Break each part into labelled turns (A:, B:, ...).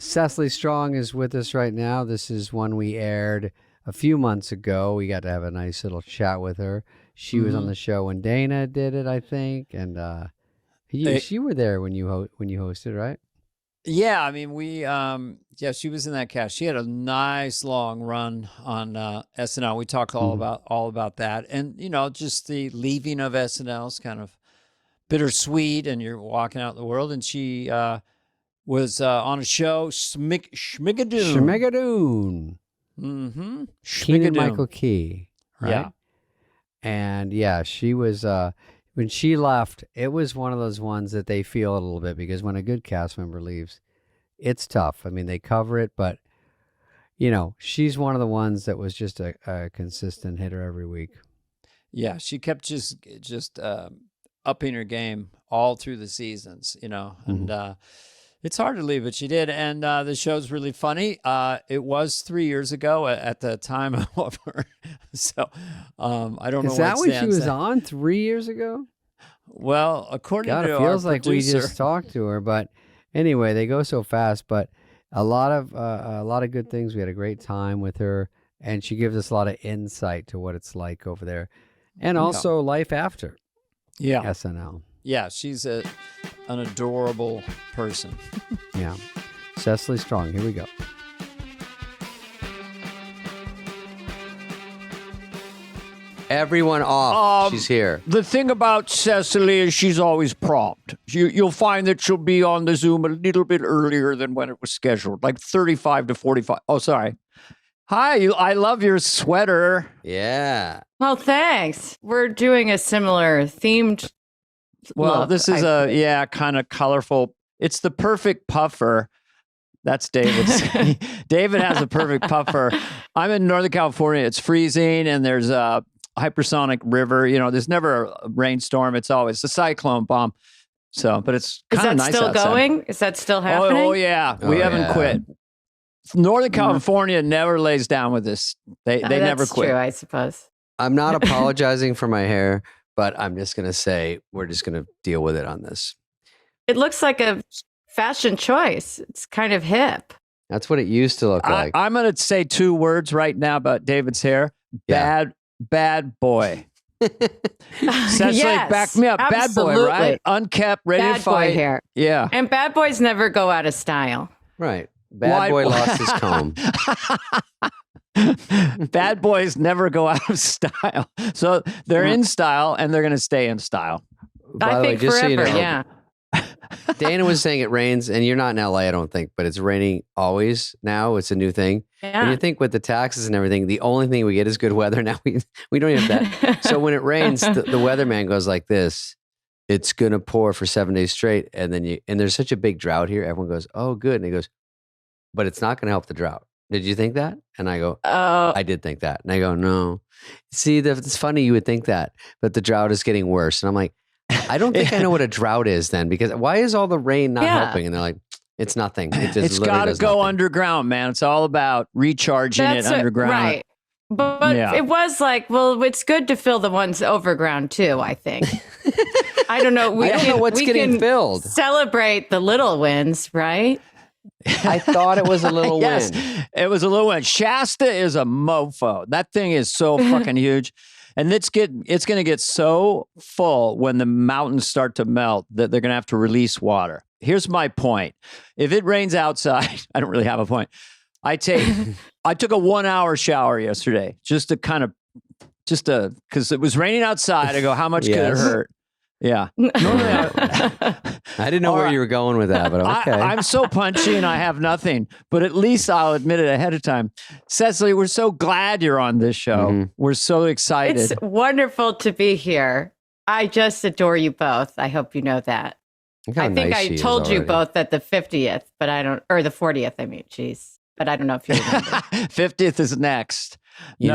A: Cecily Strong is with us right now. This is one we aired a few months ago. We got to have a nice little chat with her. She was on the show when Dana did it, I think, and you were there when you hosted, right?
B: Yeah, I mean, she was in that cast. She had a nice long run on SNL. We talked all about that, and just the leaving of SNL is kind of bittersweet, and you're walking out in the world. And she was on a show, Schmigadoon.
A: Schmigadoon.
B: Mm-hmm.
A: Keenan Michael Key, right?
B: Yeah.
A: And she was when she left, it was one of those ones that they feel a little bit, because when a good cast member leaves, it's tough. I mean, they cover it, but she's one of the ones that was just a consistent hitter every week.
B: Yeah, she kept just upping her game all through the seasons, and it's hard to leave, but she did. And the show's really funny. It was 3 years ago at the time of her. So I don't know.
A: Is that when she was on 3 years ago?
B: Well, according to
A: it feels like
B: producer,
A: we just talked to her. But anyway, they go so fast. But a lot of good things. We had a great time with her, and she gives us a lot of insight to what it's like over there, and also life after.
B: Yeah,
A: SNL.
B: Yeah, she's an adorable person.
A: Yeah. Cecily Strong, here we go. Everyone off. She's here.
B: The thing about Cecily is she's always prompt. You'll find that she'll be on the Zoom a little bit earlier than when it was scheduled, like 35 to 45. Oh, sorry. Hi, I love your sweater.
A: Yeah.
C: Well, thanks. We're doing a similar themed look.
B: This is kind of colorful. It's the perfect puffer. That's David's. David has a perfect puffer. I'm in Northern California. It's freezing, and there's a hypersonic river. There's never a rainstorm. It's always a cyclone bomb. So, but it's kind of nice outside.
C: Is that still going? Is that still happening?
B: Oh yeah. We haven't quit. Northern California never lays down with this. They never quit.
C: That's true, I suppose.
A: I'm not apologizing for my hair, but I'm just going to say we're just going to deal with it on this.
C: It looks like a fashion choice. It's kind of hip.
A: That's what it used to look like.
B: I'm going to say 2 words right now about David's hair. Bad boy. Cecily,
C: yes,
B: back me up.
C: Absolutely.
B: Bad boy, right? Unkept, ready to fight.
C: Bad boy hair.
B: Yeah.
C: And bad boys never go out of style.
A: Right. Bad boy lost his comb.
B: Bad boys never go out of style. So they're in style, and they're going to stay in style.
A: By the way, just
C: forever,
A: so you know,
C: yeah.
A: Dana was saying it rains, and you're not in LA, I don't think, but it's raining always now. It's a new thing.
C: Yeah.
A: And you think with the taxes and everything, the only thing we get is good weather. Now we don't have that. So when it rains, the weatherman goes like this: it's going to pour for 7 days straight. And then there's such a big drought here. Everyone goes, oh, good. And he goes, but it's not going to help the drought. Did you think that? And I go, I did think that. And I go, no. See, it's funny you would think that, but the drought is getting worse. And I'm like, I don't think I know what a drought is then, because why is all the rain not helping? And they're like, it's nothing.
B: It's got to go underground, man. It's all about recharging it underground.
C: Right. But it was like, well, it's good to fill the ones overground too, I think. I don't know.
A: I don't know what's getting filled.
C: Celebrate the little wins, right?
A: I thought it was a little
B: yes,
A: win.
B: It was a little win. Shasta is a mofo. That thing is so fucking huge. And it's going to get so full when the mountains start to melt that they're going to have to release water. Here's my point. If it rains outside, I don't really have a point. I took a 1-hour shower yesterday just because it was raining outside. I go, how much could it hurt? Yeah.
A: I didn't know where you were going with that, but okay.
B: I'm so punchy and I have nothing, but at least I'll admit it ahead of time. Cecily, we're so glad you're on this show. Mm-hmm. We're so excited.
C: It's wonderful to be here. I just adore you both. I hope you know that. I think I told you both at the 50th, but or the 40th, I mean, geez. But I don't know if you remember.
B: 50th is next.
A: The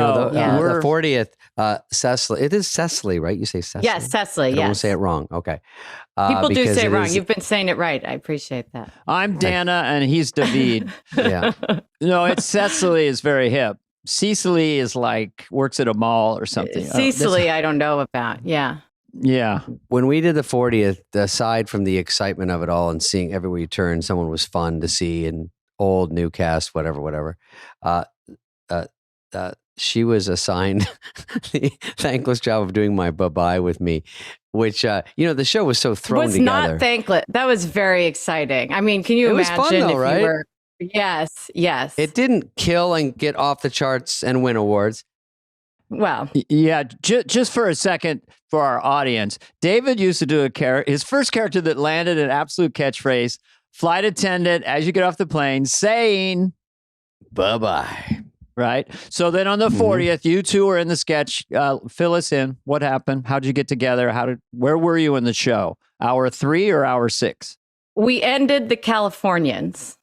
A: 40th, Cecily. It is Cecily, right? You say Cecily.
C: Yes, Cecily.
A: I don't want to say it wrong. Okay.
C: People do say it wrong. You've been saying it right. I appreciate that.
B: I'm Dana, and he's David.
A: Yeah.
B: No, it's Cecily is very hip. Cecily is like works at a mall or something.
C: Cecily, I don't know about. Yeah.
B: Yeah.
A: When we did the 40th, aside from the excitement of it all and seeing everywhere you turn, someone was fun to see and old, new cast, whatever. She was assigned the thankless job of doing my bye-bye with me, which, the show was so thrown together.
C: It was not thankless. That was very exciting. I mean, can you imagine
A: was fun, though,
C: if
A: right?
C: you were... Yes.
A: It didn't kill and get off the charts and win awards.
C: Well,
B: yeah, just for a second for our audience, David used to do his first character that landed an absolute catchphrase, flight attendant, as you get off the plane, saying,
A: bye-bye.
B: Right? So then on the 40th, you two are in the sketch. Fill us in. What happened? How'd you get together? Where were you in the show? Hour 3 or hour 6?
C: We ended the Californians.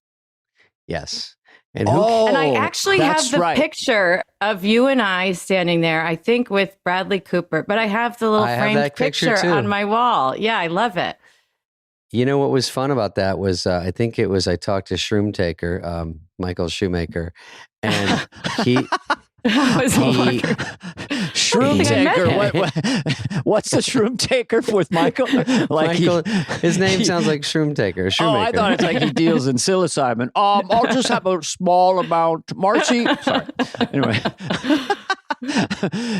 A: Yes.
C: And I actually have the picture of you and I standing there, I think with Bradley Cooper, but I have the little framed picture on my wall. Yeah, I love it.
A: You know what was fun about that was, I talked to Shroom Taker, Michael Shoemaker, and he...
B: Shroom Taker. What's the Shroom Taker with Michael?
A: His name sounds like Shroom Taker.
B: I thought it's like he deals in psilocybin. I'll just have a small amount. Marcy. Sorry. Anyway.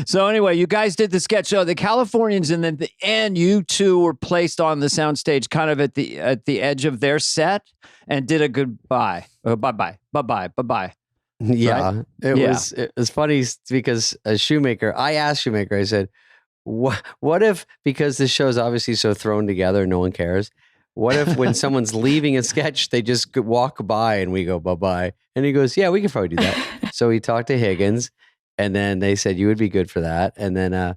B: So anyway, you guys did the sketch show, the Californians, and then at the end, you two were placed on the soundstage, kind of at the edge of their set, and did a goodbye. Bye-bye.
A: Yeah,
B: right?
A: It was funny because as Shoemaker, I asked Shoemaker, I said, what if, because this show is obviously so thrown together, no one cares. What if when someone's leaving a sketch, they just walk by and we go bye-bye? And he goes, yeah, we can probably do that. So he talked to Higgins, and then they said, you would be good for that. And then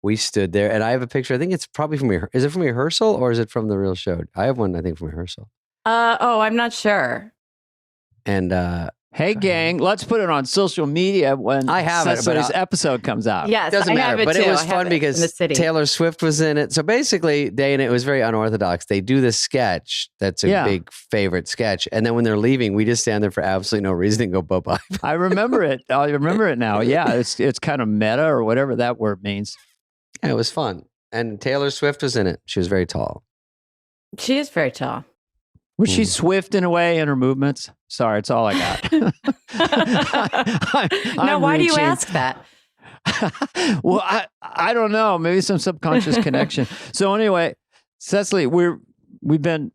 A: we stood there, and I have a picture. I think it's probably is it from rehearsal or is it from the real show? I have one, I think, from rehearsal.
C: I'm not sure.
A: And
B: hey, gang, let's put it on social media when Cecily's episode comes out.
C: Yes,
A: doesn't matter. But it was fun because Taylor Swift was in it. So basically, Dana, it was very unorthodox. They do this sketch that's a big favorite sketch. And then when they're leaving, we just stand there for absolutely no reason and go bye-bye.
B: I remember it. I remember it now. Yeah, it's kind of meta or whatever that word means.
A: Yeah, it was fun. And Taylor Swift was in it. She was very tall.
C: She is very tall.
B: Was she swift in a way in her movements? Sorry, it's all I got.
C: Now, why do you ask that?
B: Well, I don't know. Maybe some subconscious connection. So anyway, Cecily, we've been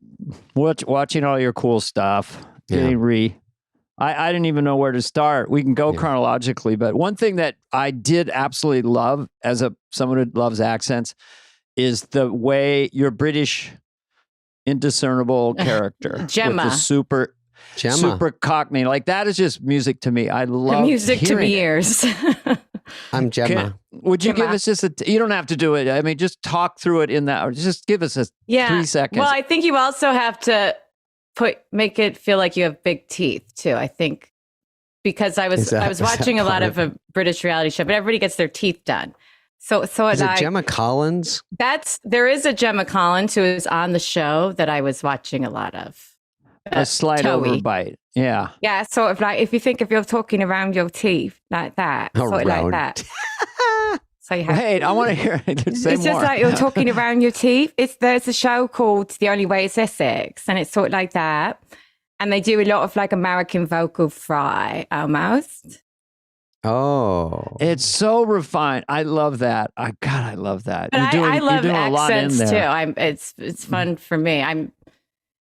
B: watching all your cool stuff. I didn't even know where to start. We can go chronologically, but one thing that I did absolutely love as someone who loves accents is the way your British indiscernible character.
C: Gemma.
B: With the super Cockney. Like, that is just music to me. I love
C: music to me ears.
A: I'm Gemma.
B: Would you give us just you don't have to do it. I mean, just talk through it in that, or just give us 3 seconds.
C: Well, I think you also have to make it feel like you have big teeth too. I think because I was watching a lot of a British reality show, but everybody gets their teeth done. So is it
A: Gemma Collins?
C: There is a Gemma Collins who is on the show that I was watching a lot of.
B: A slight overbite. Yeah.
C: Yeah. Sort of like if you're talking around your teeth like that. Sort of like that. So you have
B: Wait, I want to hear it.
C: It's just like you're talking around your teeth. There's a show called The Only Way Is Essex, and it's sort of like that. And they do a lot of like American vocal fry almost.
A: Oh,
C: it's
B: so refined. I love that. I love that.
C: I love accents too. It's fun for me.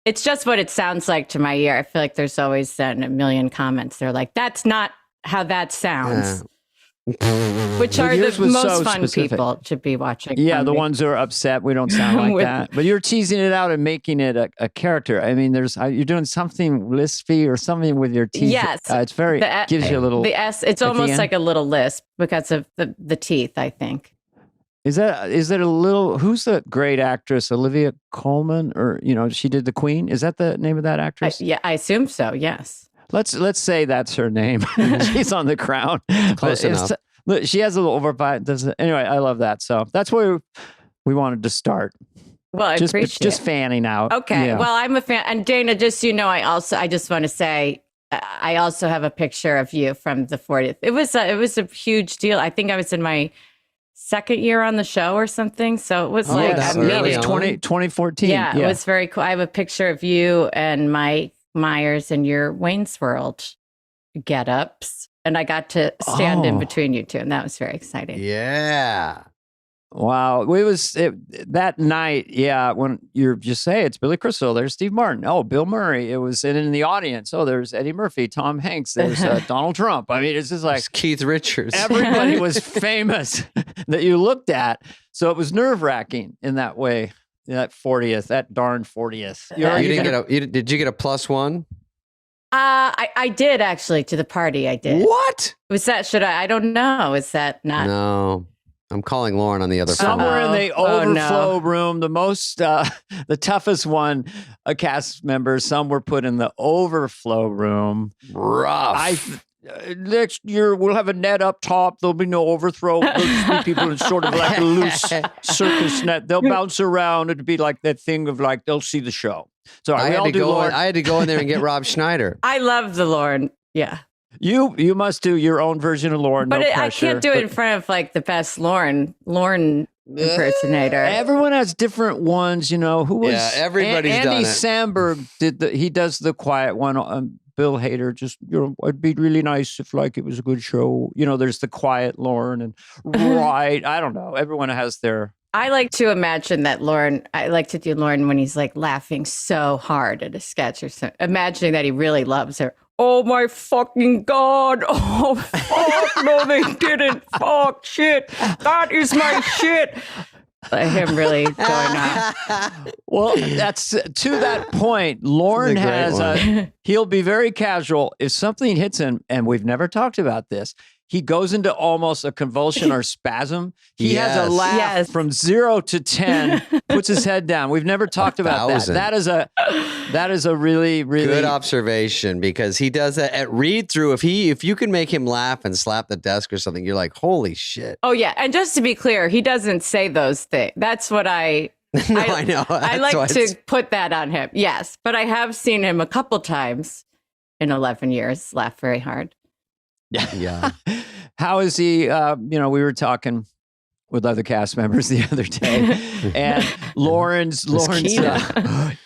C: It's just what it sounds like to my ear. I feel like there's always a million comments. They're like, "That's not how that sounds." Which are the most fun people to be watching.
B: Yeah, the ones who are upset we don't sound like that. But you're teasing it out and making it a character. I mean, you're doing something lispy or something with your teeth.
C: Yes,
B: it's very gives you a little.
C: The S. It's almost like a little lisp because of the teeth. I think.
B: Is that a little? Who's the great actress? Olivia Colman, or she did the Queen. Is that the name of that actress?
C: Yeah, I assume so. Yes.
B: Let's say that's her name. She's on The Crown.
A: Close enough.
B: She has a little overbite. Anyway, I love that. So that's where we wanted to start.
C: Well, I appreciate
B: just fanning out.
C: Okay.
B: Yeah.
C: Well, I'm a fan. And Dana, just so you know, I just want to say, I also have a picture of you from the 40th. It was a huge deal. I think I was in my second year on the show or something. So it was
A: that was
B: 2014.
C: Yeah, it was very cool. I have a picture of you and my Myers and your Wayne's World get-ups. And I got to stand in between you two, and that was very exciting.
A: Yeah.
B: Wow. That night, when you just say it's Billy Crystal, there's Steve Martin. Oh, Bill Murray. It was in the audience. Oh, there's Eddie Murphy, Tom Hanks. There's Donald Trump. I mean, it's just like
A: Keith Richards.
B: Everybody was famous that you looked at. So it was nerve-wracking in that way. That 40th, that darn 40th.
A: Did you get a +1?
C: I did actually to the party. I did.
A: What?
C: Was that, I don't know. Is that not?
A: No. I'm calling Lorne on the other phone.
B: Somewhere in the overflow room, the most, the toughest one, cast members, some were put in the overflow room.
A: Rough.
B: Next year, we'll have a net up top. There'll be no overthrow. There'll just be people in sort of like a loose circus net. They'll bounce around. It'll be like that thing of like, they'll see the show. So I had to
A: go in there and get Rob Schneider.
C: I love the Lorne. Yeah.
B: You must do your own version of Lorne.
C: But I can't do it in front of like the best Lorne impersonator.
B: Everyone has different ones, Who was?
A: Yeah, everybody's
B: Andy
A: done it.
B: Samberg he does the quiet one. Bill Hader just, it'd be really nice if like it was a good show. There's the quiet Lorne and right. I don't know. Everyone has their.
C: I like to imagine that I like to do Lorne when he's like laughing so hard at a sketch or something, imagining that he really loves her. Oh my fucking God. Oh, fuck. No, they didn't. Fuck, shit. That is my shit. Him really going on.
B: Well, that's to that point. Lorne has he'll be very casual. If something hits him, and we've never talked about this, he goes into almost a convulsion or spasm. He has a laugh from 0 to 10, puts his head down. We've never talked about that. That is a really, really
A: good observation, because he does that at read through. If you can make him laugh and slap the desk or something, you're like, holy shit.
C: Oh yeah. And just to be clear, he doesn't say those things. That's what I
A: know.
C: I like to put that on him. Yes. But I have seen him a couple times in 11 years laugh very hard.
A: Yeah.
B: How is he? We were talking with other cast members the other day, and Lawrence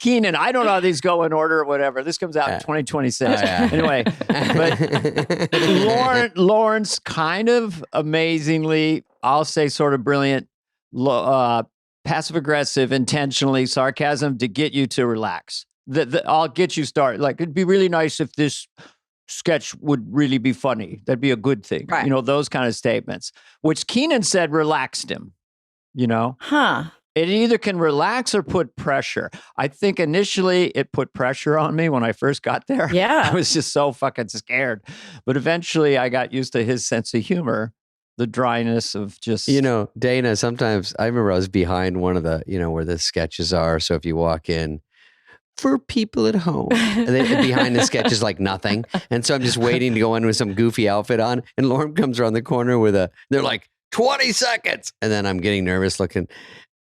B: Keenan. I don't know how these go in order or whatever. This comes out in 2026. Anyway, but Lawrence kind of amazingly, I'll say, sort of brilliant, passive aggressive, intentionally sarcasm to get you to relax. I'll get you started. Like, it'd be really nice if this sketch would really be funny. That'd be a good thing.
C: Right.
B: Those kind of statements, which Keenan said relaxed him,
C: Huh.
B: It either can relax or put pressure. I think initially it put pressure on me when I first got there.
C: Yeah.
B: I was just so fucking scared. But eventually I got used to his sense of humor, the dryness of just...
A: Dana, sometimes I remember I was behind one of the, where the sketches are. So if you walk in, for people at home, and behind the sketch is like nothing. And so I'm just waiting to go in with some goofy outfit on. And Lorne comes around the corner they're like 20 seconds. And then I'm getting nervous looking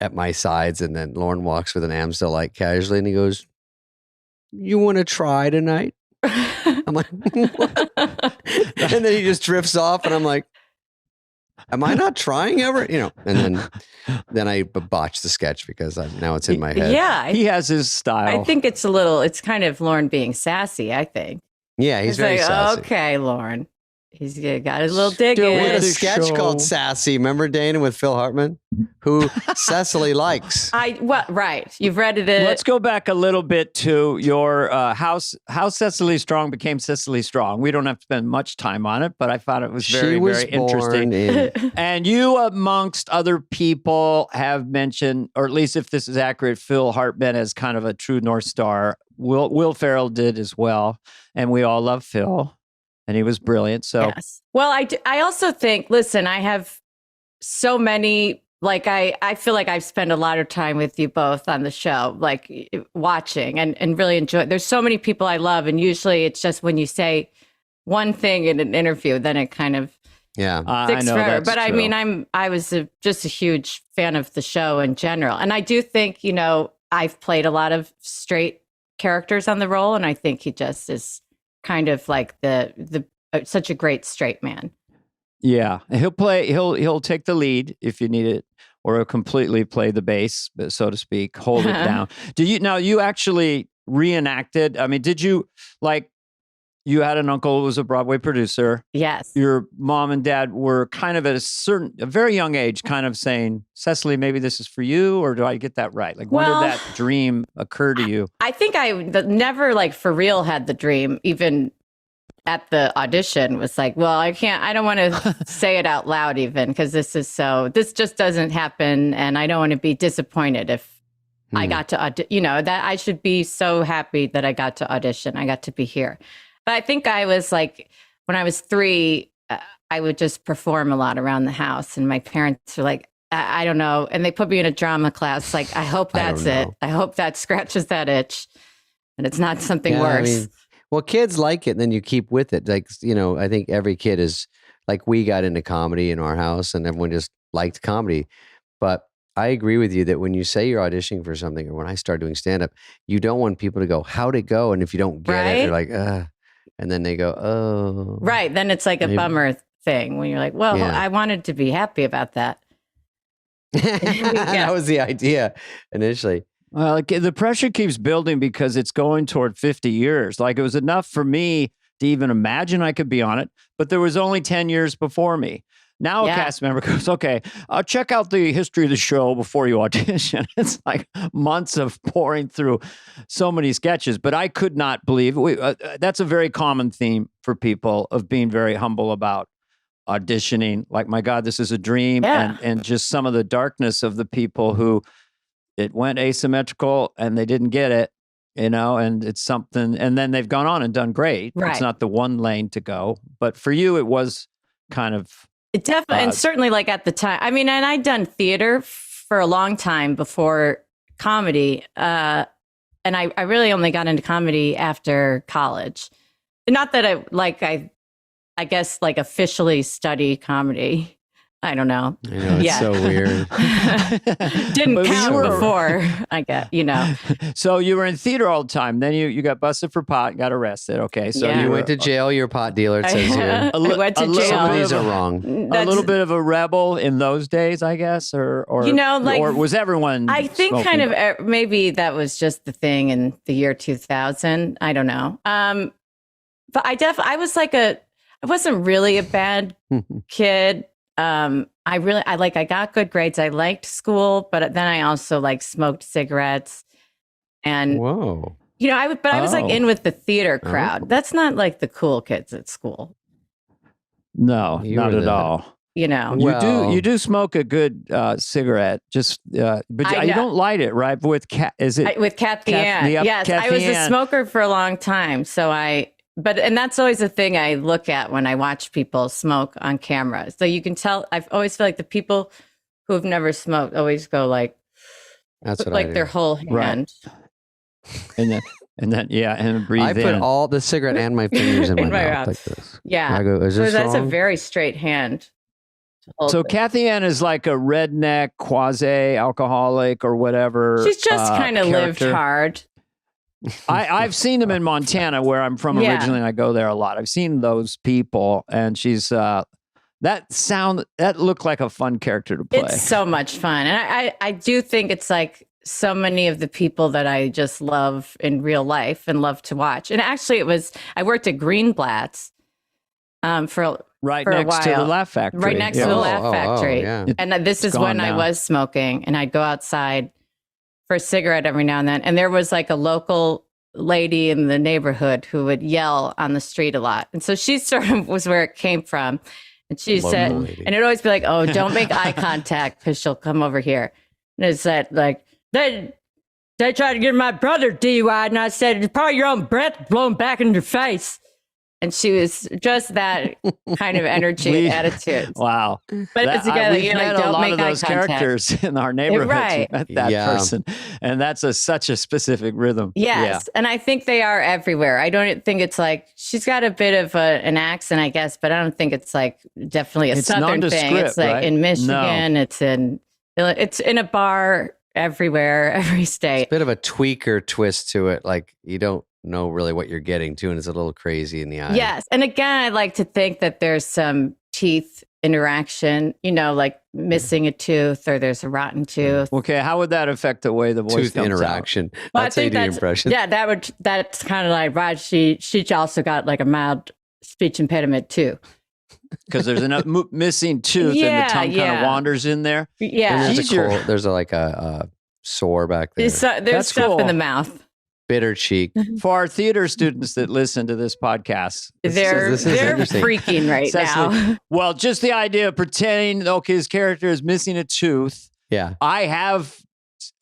A: at my sides. And then Lorne walks with an Amstel light casually and he goes, "You want to try tonight?" I'm like, what? And then he just drifts off and I'm like, am I not trying ever? And then I botched the sketch because now it's in my head.
C: Yeah.
B: He has his style.
C: I think it's kind of Lorne being sassy, I think.
A: Yeah, he's very sassy.
C: Okay, Lorne. He's got his little dig in.
A: We had a sketch called Sassy. Remember, Dana, with Phil Hartman, who Cecily likes.
C: Right. You've read it.
B: Let's go back a little bit to your how Cecily Strong became Cecily Strong. We don't have to spend much time on it, but I thought it was very interesting. And you, amongst other people, have mentioned, or at least if this is accurate, Phil Hartman as kind of a true North Star. Will Ferrell did as well. And we all love Phil. And he was brilliant. So,
C: yes. Well, I also think, listen, I have so many, like, I feel like I've spent a lot of time with you both on the show, like watching and really enjoy. There's so many people I love. And usually it's just when you say one thing in an interview, then it kind of sticks forever. But true. I mean, I was just a huge fan of the show in general. And I do think, I've played a lot of straight characters on the role. And I think he just is kind of like the such a great straight man.
B: Yeah, he'll take the lead if you need it, or he'll completely play the bass, so to speak, hold it down. You actually reenacted? I mean, did you like? You had an uncle who was a Broadway producer.
C: Yes.
B: Your mom and dad were kind of at a very young age, kind of saying, Cecily, maybe this is for you, or do I get that right? Like, when did that dream occur to you?
C: I think I never, like, for real had the dream, even at the audition, was like, well, I don't want to say it out loud even, because this just doesn't happen, and I don't want to be disappointed if I got to audition, that I should be so happy that I got to audition. I got to be here. But I think I was like, when I was 3, I would just perform a lot around the house. And my parents were like, I don't know. And they put me in a drama class. Like, I hope that's it. I hope that scratches that itch. And it's not something worse.
A: I mean, well, kids like it, and then you keep with it. Like, I think every kid is like, we got into comedy in our house and everyone just liked comedy. But I agree with you that when you say you're auditioning for something, or when I start doing stand-up, you don't want people to go, how'd it go? And if you don't get it, they're like, and then they go, oh.
C: Right. Then it's like a bummer thing when you're like, well, I wanted to be happy about that.
A: That was the idea initially.
B: Well, like, the pressure keeps building because it's going toward 50 years. Like, it was enough for me to even imagine I could be on it, but there was only 10 years before me. Now a cast member goes, okay, check out the history of the show before you audition. It's like months of pouring through so many sketches, but I could not believe that's a very common theme for people, of being very humble about auditioning. Like, my God, this is a dream. And just some of the darkness of the people who it went asymmetrical and they didn't get it, and it's something, and then they've gone on and done great. Right. It's not the one lane to go, but for you, it was kind of,
C: it definitely, and certainly, like, at the time, I mean, and I'd done theater for a long time before comedy. And I really only got into comedy after college. Not that I guess, like, officially study comedy. I don't know.
A: I know, it's so weird.
C: Didn't count before, I get,
B: So you were in theater all the time. Then you got busted for pot, got arrested. Okay. So
A: you went to jail, you're a pot dealer, it says here.
C: I went to jail.
A: Some of these are wrong.
B: A little bit of a rebel in those days, I guess, or was everyone?
C: I think kind of maybe that was just the thing in the year 2000. I don't know. But I was like I wasn't really a bad kid. I got good grades. I liked school, but then I also smoked cigarettes, and
A: whoa,
C: I was like in with the theater crowd. That's not like the cool kids at school.
B: No, not at all.
C: You
B: do smoke a good cigarette, just but you don't light it, right? With
C: Kathy Ann? Yes, I was a smoker for a long time, and that's always a thing I look at when I watch people smoke on camera. So you can tell, I've always feel like the people who have never smoked always go
A: that's what
C: like their whole hand.
B: Right. And then breathe in.
A: I put all the cigarette and my fingers in my mouth like this.
C: Yeah.
A: I go, is this
C: that's
A: wrong?
C: A very straight hand.
B: So Kathy Ann is like a redneck, quasi-alcoholic or whatever.
C: She's just kind of lived hard.
B: I've seen them in Montana, where I'm from originally, and I go there a lot. I've seen those people, and she's that looked like a fun character to play.
C: It's so much fun, and I do think it's like so many of the people that I just love in real life and love to watch. And actually, I worked at Greenblatt's for
B: right
C: for
B: next
C: a while.
B: To the Laugh Factory.
C: Right next to the Laugh Factory.
A: Yeah.
C: And this is when I was smoking, and I'd go outside for a cigarette every now and then. And there was like a local lady in the neighborhood who would yell on the street a lot. And so she sort of was where it came from. And she said, and it'd always be like, oh, don't make eye contact because she'll come over here. And it said, like, they tried to give my brother DUI. And I said, it's probably your own breath blowing back in your face. And she was just that kind of energy attitude.
B: Wow.
C: But it's together,
B: we've met
C: don't
B: a lot
C: make
B: of those
C: eye contact.
B: characters in our neighborhood.
C: Right.
B: Met that person. And that's such a specific rhythm.
C: Yes. Yeah. And I think they are everywhere. I don't think it's like, she's got a bit of an accent, I guess, but I don't think it's like definitely a Southern thing. It's like right? In Michigan, no. It's in a bar everywhere, every state.
A: It's a bit of a tweaker twist to it. Like you don't know really what you're getting to, and it's a little crazy in the eye.
C: Yes. And again, I like to think that there's some teeth interaction, like missing a tooth or there's a rotten tooth.
B: Okay, how would that affect the way the voice
A: tooth
B: comes
A: interaction?
B: out?
C: Well,
A: that's how you do impressions.
C: Yeah, that's kind of like Raj. She also got like a mild speech impediment too.
B: Because there's a missing tooth and the tongue kind of wanders in there.
C: Yeah,
A: and there's a sore back there.
C: There's stuff in the mouth.
A: Bitter cheek.
B: For our theater students that listen to this podcast,
C: they're freaking right now.
B: Well, just the idea of pretending, okay, his character is missing a tooth.
A: Yeah.
B: I have,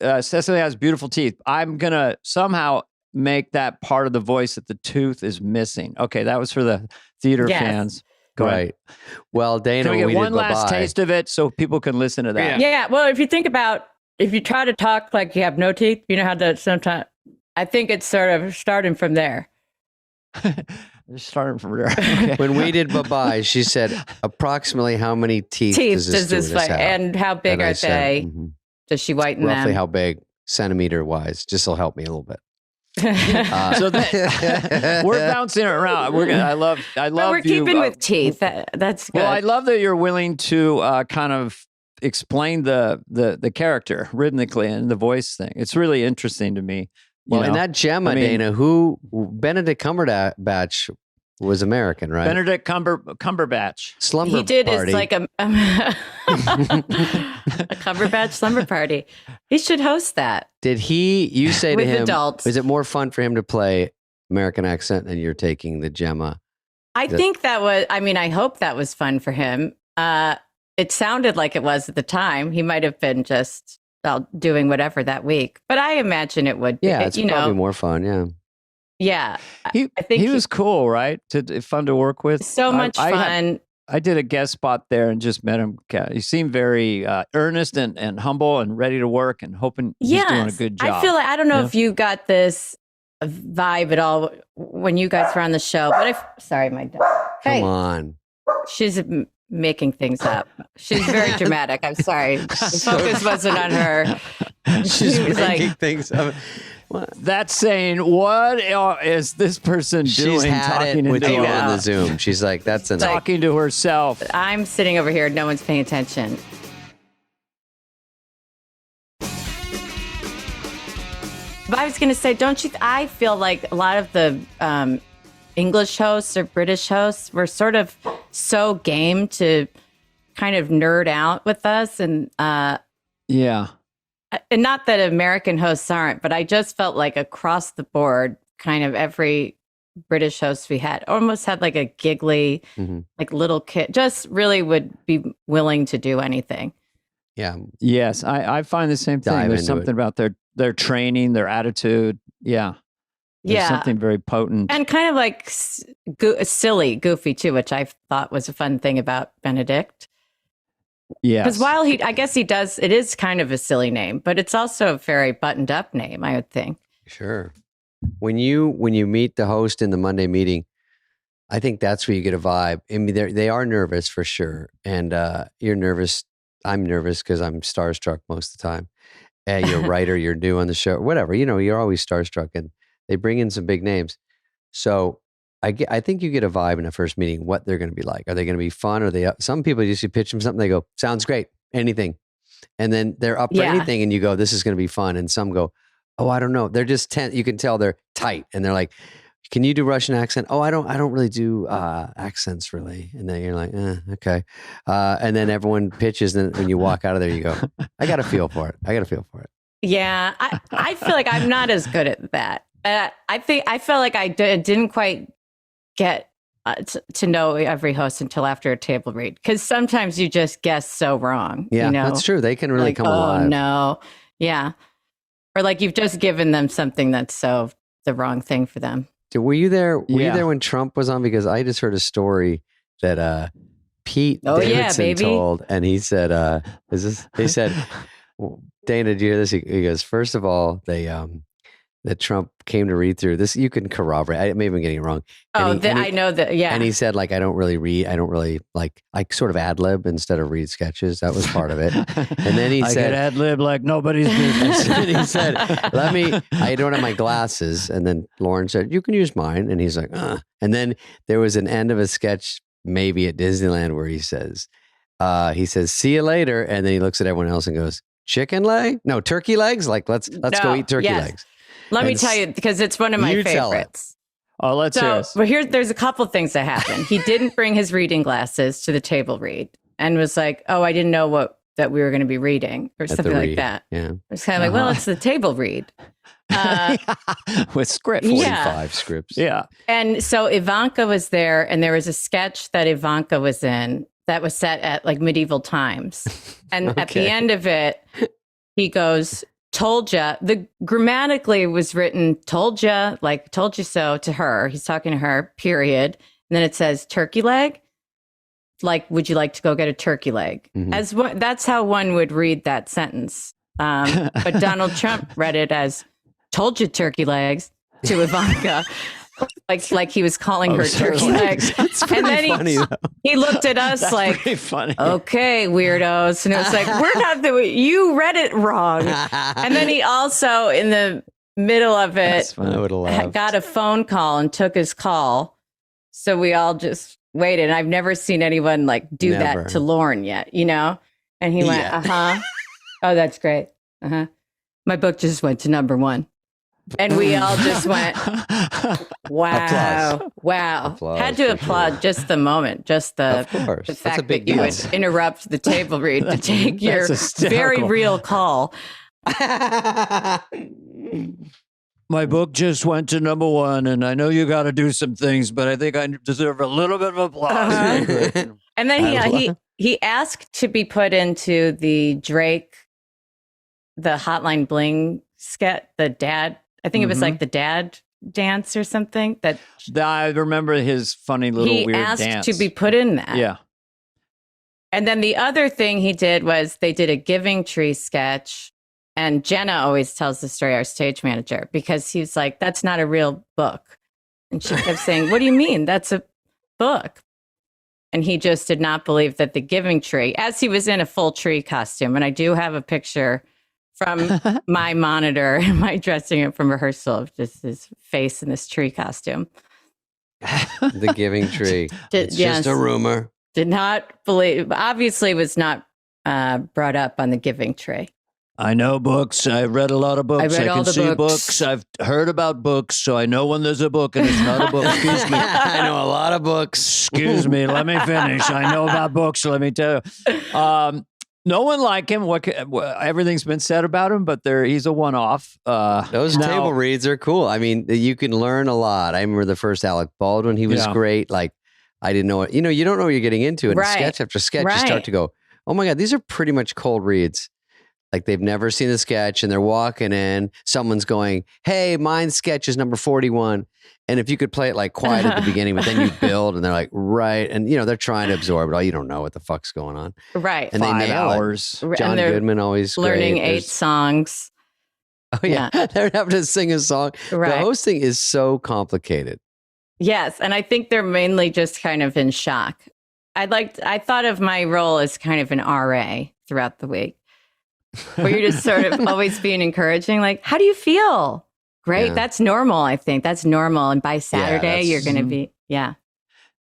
B: Cecily has beautiful teeth. I'm going to somehow make that part of the voice that the tooth is missing. Okay, that was for the theater fans. Go ahead.
A: Well, Dana,
B: can we get one last taste of it so people can listen to that?
C: Yeah. Well, if you try to talk like you have no teeth, you know how to sometimes. I think it's sort of starting from there.
B: Starting from there. Okay.
A: When we did bye-bye, she said, approximately how many teeth does this have?
C: And how big are they? Mm-hmm. Does she whiten them?
A: Roughly how big, centimeter-wise? Just will help me a little bit.
B: So we're bouncing it around. I love
C: we're keeping with teeth. That's good.
B: Well, I love that you're willing to kind of explain the character rhythmically and the voice thing. It's really interesting to me.
A: Well, and that Gemma, Dana, who Benedict Cumberbatch was American, right?
B: Benedict Cumberbatch.
A: Slumber
C: he did
A: party.
C: It's like a Cumberbatch slumber party. He should host that.
A: Did you say to him,
C: adults.
A: Is it more fun for him to play American accent and you're taking the Gemma?
C: I think that was, I hope that was fun for him. It sounded like it was at the time. He might have been just doing whatever that week, but I imagine it would be.
A: Yeah, it's probably more fun. Yeah.
C: Yeah.
B: I think he was cool, right? Fun to work with.
C: So much fun.
B: I did a guest spot there and just met him. He seemed very earnest and humble and ready to work and hoping he's doing a good job.
C: I feel like, I don't know if you got this vibe at all when you guys were on the show, but sorry, my dog.
A: Come on.
C: She's making things up. She's very dramatic. I'm sorry. The focus wasn't on her.
A: She's making things up.
B: That's saying, what is this person doing?
A: She's
B: talking
A: with you on the Zoom. She's like, that's enough.
B: Talking to herself.
C: I'm sitting over here. No one's paying attention. But I was going to say, I feel like a lot of the English hosts or British hosts were sort of so game to kind of nerd out with us. And and not that American hosts aren't, but I just felt like across the board, kind of every British host we had almost had like a giggly, like little kid, just really would be willing to do anything.
A: Yeah.
B: Yes, I find the same thing. There's something about their training, their attitude. Yeah. There's something very potent. And
C: kind of like silly, goofy too, which I thought was a fun thing about Benedict. Yeah. Because while I guess he does, it is kind of a silly name, but it's also a very buttoned up name, I would think.
A: Sure. When you meet the host in the Monday meeting, I think that's where you get a vibe. I mean, they are nervous for sure. And you're nervous. I'm nervous because I'm starstruck most of the time. You're a writer, you're new on the show, whatever. You're always starstruck. And they bring in some big names. So I think you get a vibe in the first meeting, what they're going to be like. Are they going to be fun? Some people, you pitch them something, they go, sounds great, anything. And then they're up for anything and you go, this is going to be fun. And some go, oh, I don't know. They're just you can tell they're tight. And they're like, can you do Russian accent? Oh, I don't really do accents really. And then you're like, okay. And then everyone pitches. And when you walk out of there, you go, I got a feel for it.
C: Yeah. I feel like I'm not as good at that. I felt like I didn't quite get to know every host until after a table read, because sometimes you just guess so wrong.
A: Yeah, that's true. They can really come alive.
C: Oh no, yeah, or like you've just given them something that's so the wrong thing for them.
A: Were you there? Were you there when Trump was on? Because I just heard a story that Pete Davidson told, and he said, He said, Dana, did you hear this? He goes, first of all, that Trump came to read through this. You can corroborate. I may have been getting it wrong.
C: I know that. Yeah.
A: And he said, like, I don't really read. I don't really I sort of ad lib instead of read sketches. That was part of it. And then he said,
B: ad lib like nobody's business.
A: And he said, I don't have my glasses. And then Lorne said, you can use mine. And he's like, And then there was an end of a sketch, maybe at Disneyland, where he says, he says, "See you later," and then he looks at everyone else and goes, "Chicken leg? No, turkey legs. Like let's go eat turkey legs."
C: Let me tell you, because it's one of my favorites.
B: Oh, let's hear it.
C: But there's a couple things that happened. He didn't bring his reading glasses to the table read, and was like, "Oh, I didn't know that we were going to be reading," or something like that.
A: Yeah,
C: it's kind of like, well, it's the table read.
B: With scripts.
A: 45 scripts.
B: Yeah.
C: And so Ivanka was there, and there was a sketch that Ivanka was in that was set at like medieval times. And at the end of it, he goes, "Told ya." Grammatically was written, "Told ya," like "told you so" to her. He's talking to her, period. And then it says "turkey leg." Like, "Would you like to go get a turkey leg?" That's how one would read that sentence. But Donald Trump read it as "told you turkey legs" to Ivanka, like he was calling her turkey legs. And then he looked at us funny. "Okay, weirdos," and it was like, "We're not you read it wrong." And then he also, in the middle of it, got a phone call and took his call. So we all just waited. I've never seen anyone do that to Lorne yet, And he went, "Oh, that's great. My book just went to #1." And we all just went, wow,
A: Applause.
C: wow.
A: Applause,
C: Had to applaud just the moment, just the fact that you would interrupt the table read to take your very real call.
B: My book just went to #1, and I know you got to do some things, but I think I deserve a little bit of applause.
C: And then he asked to be put into the Drake, the Hotline Bling sketch, the dad. I think it was like the dad dance or something.
B: I remember his funny little weird dance.
C: He asked to be put in that.
B: Yeah.
C: And then the other thing he did was they did a Giving Tree sketch. And Jenna always tells the story, our stage manager, because he's like, "That's not a real book." And she kept saying, "What do you mean? That's a book." And he just did not believe that the Giving Tree, as he was in a full tree costume. And I do have a picture from my monitor in my dressing room from rehearsal of just his face in this tree costume.
A: The Giving Tree. It's just a rumor.
C: Did not believe, obviously was not brought up on the Giving Tree.
B: I know books. I've read a lot of books.
C: I
B: can see books. I've heard about books, so I know when there's a book and it's not a book. Excuse me.
A: I know a lot of books.
B: Excuse me. Let me finish. I know about books. Let me tell you. No one like him. Everything's been said about him, but he's a one-off.
A: Those table reads are cool. I mean, you can learn a lot. I remember the first Alec Baldwin. He was great. Like, I didn't know it. You don't know what you're getting into. And sketch after sketch, you start to go, "Oh my God, these are pretty much cold reads." Like they've never seen the sketch and they're walking in. Someone's going, "Hey, mine sketch is number 41." And if you could play it quiet at the beginning, but then you build and they're like, right. And, they're trying to absorb it all. You don't know what the fuck's going on.
C: Right.
A: And
B: 5
A: they nail
B: hours.
A: it. John Goodman always
C: learning
A: great.
C: 8 songs.
A: Oh, yeah. They're having to sing a song.
C: Right.
A: The hosting is so complicated.
C: Yes. And I think they're mainly just kind of in shock. I thought of my role as kind of an RA throughout the week, where you're just sort of always being encouraging, like, "How do you feel?" "Great. Yeah. That's normal. I think that's normal. And by Saturday, you're going to be,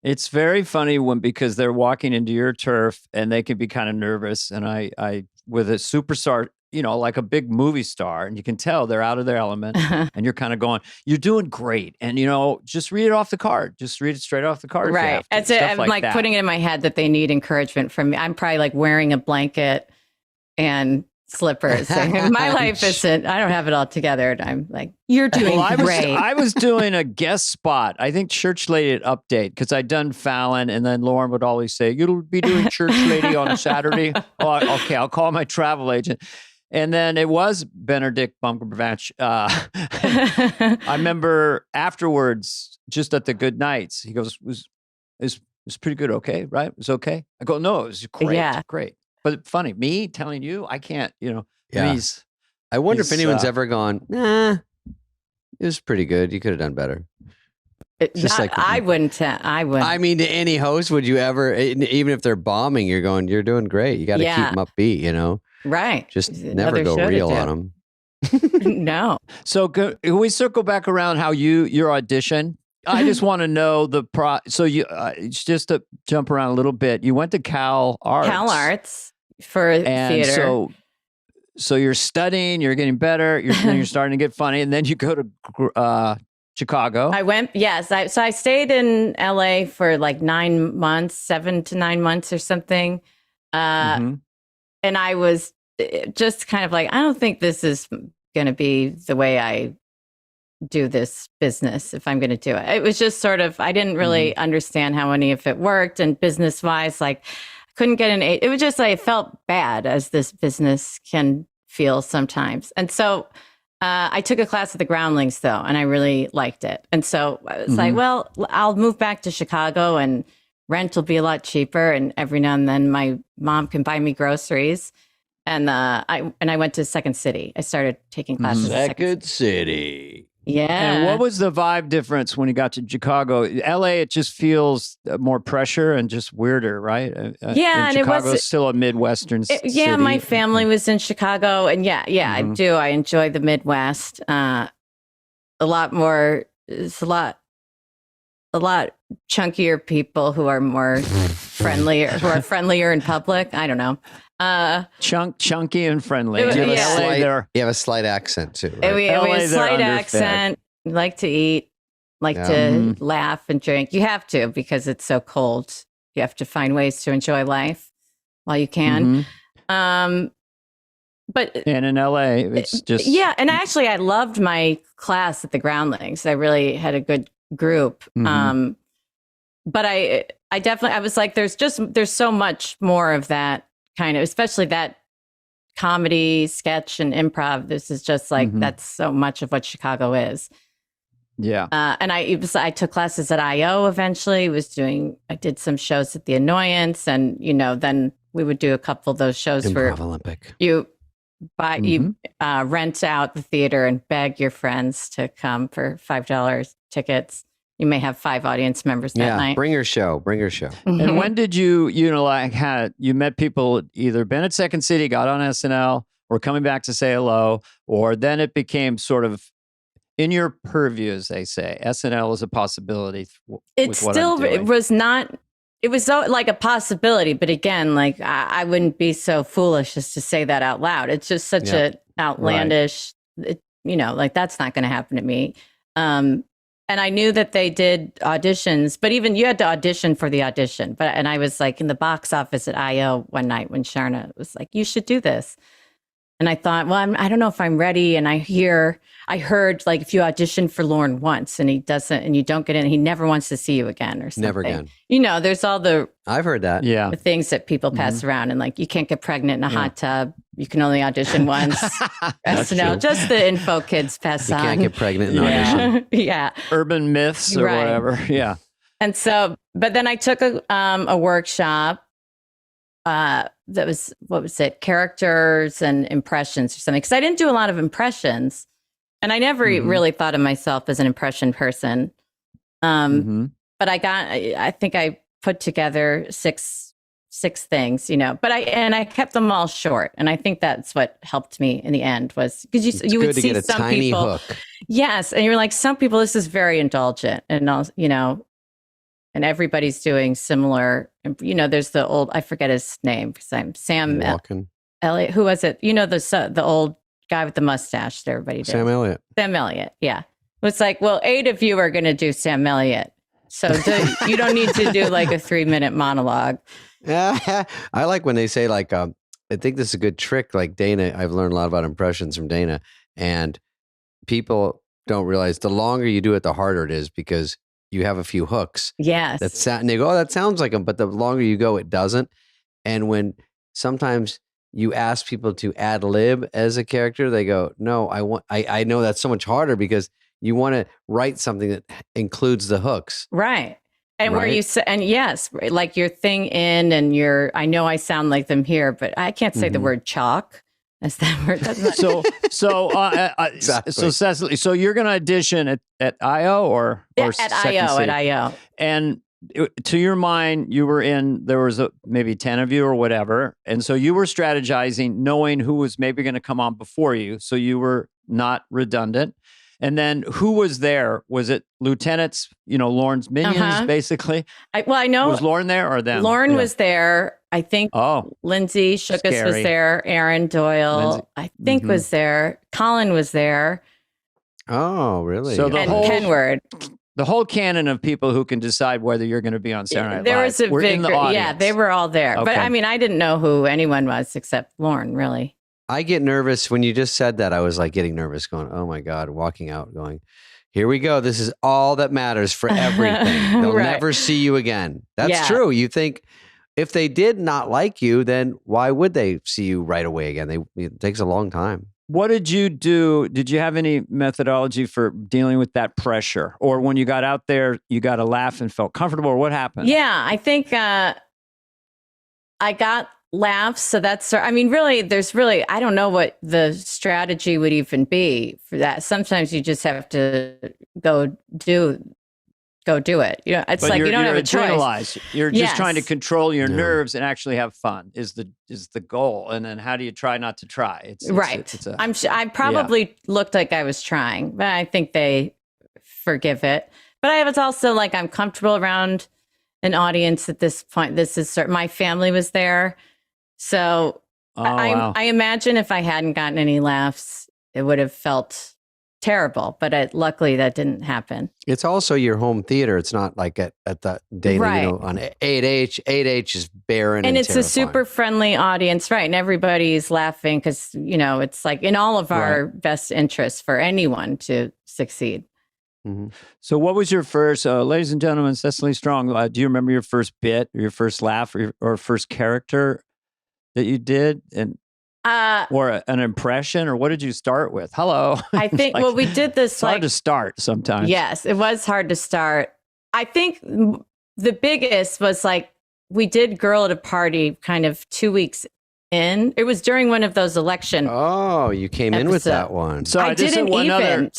B: It's very funny because they're walking into your turf and they can be kind of nervous. And I with a superstar, like a big movie star, and you can tell they're out of their element and you're kind of going, "You're doing great." And, just read it off the card. Just read it straight off the card.
C: Right. I'm like putting it in my head that they need encouragement from me. I'm probably wearing a blanket and slippers. My life isn't, I don't have it all together. And I'm like, "You're doing great."
B: I was doing a guest spot. I think Church Lady at Update, because I'd done Fallon, and then Lorne would always say, "You'll be doing Church Lady on a Saturday." "Oh, okay, I'll call my travel agent." And then it was Benedict Cumberbatch. I remember afterwards, just at the good nights, he goes, "It was pretty good. Okay, right? It was okay." I go, "No, it was great.
C: Yeah.
B: Great." But funny, me telling you, I can't,
A: I wonder if anyone's ever gone, "Nah, it was pretty good. You could have done better."
C: I wouldn't.
A: I mean, to any host, would you ever, even if they're bombing, you're going, "You're doing great. You got to keep them upbeat,
C: Right.
A: Just never go real on them.
C: No.
B: So can we circle back around how your audition, I just want to know so you just to jump around a little bit, you went to Cal Arts
C: for theater.
B: So you're studying, you're getting better, you're starting to get funny, and then you go to Chicago.
C: I went, yes. So I stayed in LA for like 9 months, 7 to 9 months or something. And I was just kind of like, I don't think this is going to be the way I do this business if I'm going to do it. It was just sort of, I didn't really understand how any of it worked. And business wise, like I couldn't get it was just like, it felt bad as this business can feel sometimes. And so I took a class at the Groundlings though, and I really liked it. And so I was like, well, I'll move back to Chicago and rent will be a lot cheaper. And every now and then my mom can buy me groceries. And I went to Second City. I started taking classes at
B: Second City.
C: Yeah.
B: And what was the vibe difference when you got to Chicago? LA, it just feels more pressure and just weirder, right?
C: Yeah, and
B: Chicago's
C: it was
B: still a Midwestern city.
C: Yeah, my family was in Chicago, and I do. I enjoy the Midwest a lot more. It's a lot chunkier people who are more friendlier in public. I don't know.
B: Chunky and friendly.
A: You have a slight accent too, right?
C: We have a slight accent. We like to eat, like to laugh and drink. You have to, because it's so cold. You have to find ways to enjoy life while you can. And
B: in LA, it's just
C: and actually I loved my class at the Groundlings. I really had a good group. But I definitely, I was like, there's so much more of that kind of, especially that comedy, sketch, and improv. This is just like, that's so much of what Chicago is.
B: Yeah.
C: And I took classes at IO eventually. I did some shows at the Annoyance, and, then we would do a couple of those shows
A: Improv Olympic.
C: You rent out the theater and beg your friends to come for $5 tickets. You may have 5 audience members that night.
A: Bring your show.
B: And when did you met people either been at Second City, got on SNL, or coming back to say hello, or then it became sort of in your purview, as they say, SNL is a possibility.
C: It was not. It was like a possibility, but again, like I wouldn't be so foolish as to say that out loud. It's just such an outlandish, like that's not going to happen to me. And I knew that they did auditions, but even you had to audition for the audition. And I was like in the box office at IO one night when Sharna was like, "You should do this." And I thought, well, I don't know if I'm ready. And I heard like if you audition for Lorne once and he doesn't, and you don't get in, he never wants to see you again or something.
A: Never again.
C: There's all
A: I've heard that.
B: Yeah.
C: The things that people pass around, and like you can't get pregnant in a hot tub. You can only audition once. SNL, just the info kids pass on.
A: You can't get pregnant in audition.
C: Yeah.
B: Urban myths or whatever. Yeah.
C: And so, but then I took a workshop that was, what was it? Characters and impressions or something. Because I didn't do a lot of impressions. And I never really thought of myself as an impression person. But I think I put together six things, but I kept them all short. And I think that's what helped me in the end, was because you would see some tiny people. Hook. Yes. And you're like, some people, this is very indulgent, and and everybody's doing similar, there's the old, I forget his name because I'm Sam Elliott. Who was it? The old guy with the mustache that everybody did.
A: Sam Elliott.
C: Yeah. It's like, well, 8 of you are going to do Sam Elliott. So you don't need to do like a 3-minute monologue.
A: I like when they say like, I think this is a good trick. Like Dana, I've learned a lot about impressions from Dana, and people don't realize the longer you do it, the harder it is, because you have a few hooks.
C: Yes.
A: And they go, oh, that sounds like them. But the longer you go, it doesn't. And when sometimes you ask people to ad lib as a character, they go, no, I know that's so much harder, because you want to write something that includes the hooks.
C: Right. And where you say, and yes, like your thing in, and I know I sound like them here, but I can't say the word chalk. That's that word. That's not
A: Exactly.
B: So Cecily, so you're going to audition at IO or
C: at IO.
B: And to your mind, there was maybe 10 of you or whatever. And so you were strategizing, knowing who was maybe going to come on before you. So you were not redundant. And then who was there? Was it lieutenants, Lorne's minions, basically?
C: I know.
B: Was Lorne there or them?
C: Lorne was there. I think Lindsay Shookus was there. Aaron Doyle, I think, was there. Colin was there.
A: Oh, really?
B: So
C: Kenward.
B: The whole canon of people who can decide whether you're going to be on Saturday Night Live.
C: There was a
B: in the audience.
C: Yeah, they were all there.
B: Okay.
C: But I mean, I didn't know who anyone was except Lorne, really.
A: I get nervous when you just said that. I was like getting nervous, going, "Oh my God!" Walking out, going, "Here we go. This is all that matters for everything. They'll never see you again." That's true. You think if they did not like you, then why would they see you right away again? It takes a long time.
B: What did you do? Did you have any methodology for dealing with that pressure? Or when you got out there, you got to laugh and felt comfortable? Or what happened?
C: Yeah, I think I got laughs. So really, I don't know what the strategy would even be for that. Sometimes you just have to go do it. It's like you don't have a choice.
B: You're just trying to control your nerves and actually have fun is the goal. And then how do you try not to try? I probably looked like I was trying, but I think they forgive it. But I was also like, I'm comfortable around an audience at this point. My family was there. So I imagine if I hadn't gotten any laughs, it would have felt terrible, but luckily that didn't happen.
A: It's also your home theater. It's not like at the daily, on 8H. 8H is barren and it's terrifying. A super
C: friendly audience, right? And everybody's laughing because, it's like in all of our best interests for anyone to succeed.
B: Mm-hmm. So what was your first, ladies and gentlemen, Cecily Strong, do you remember your first bit or your first laugh or first character that you did? And or an impression, or what did you start with? Hello.
C: I think, we did this.
B: It's hard to start sometimes.
C: Yes, it was hard to start. I think the biggest was we did Girl at a Party kind of 2 weeks in. It was during one of those election.
A: Oh, you came in with that one.
C: So I didn't even.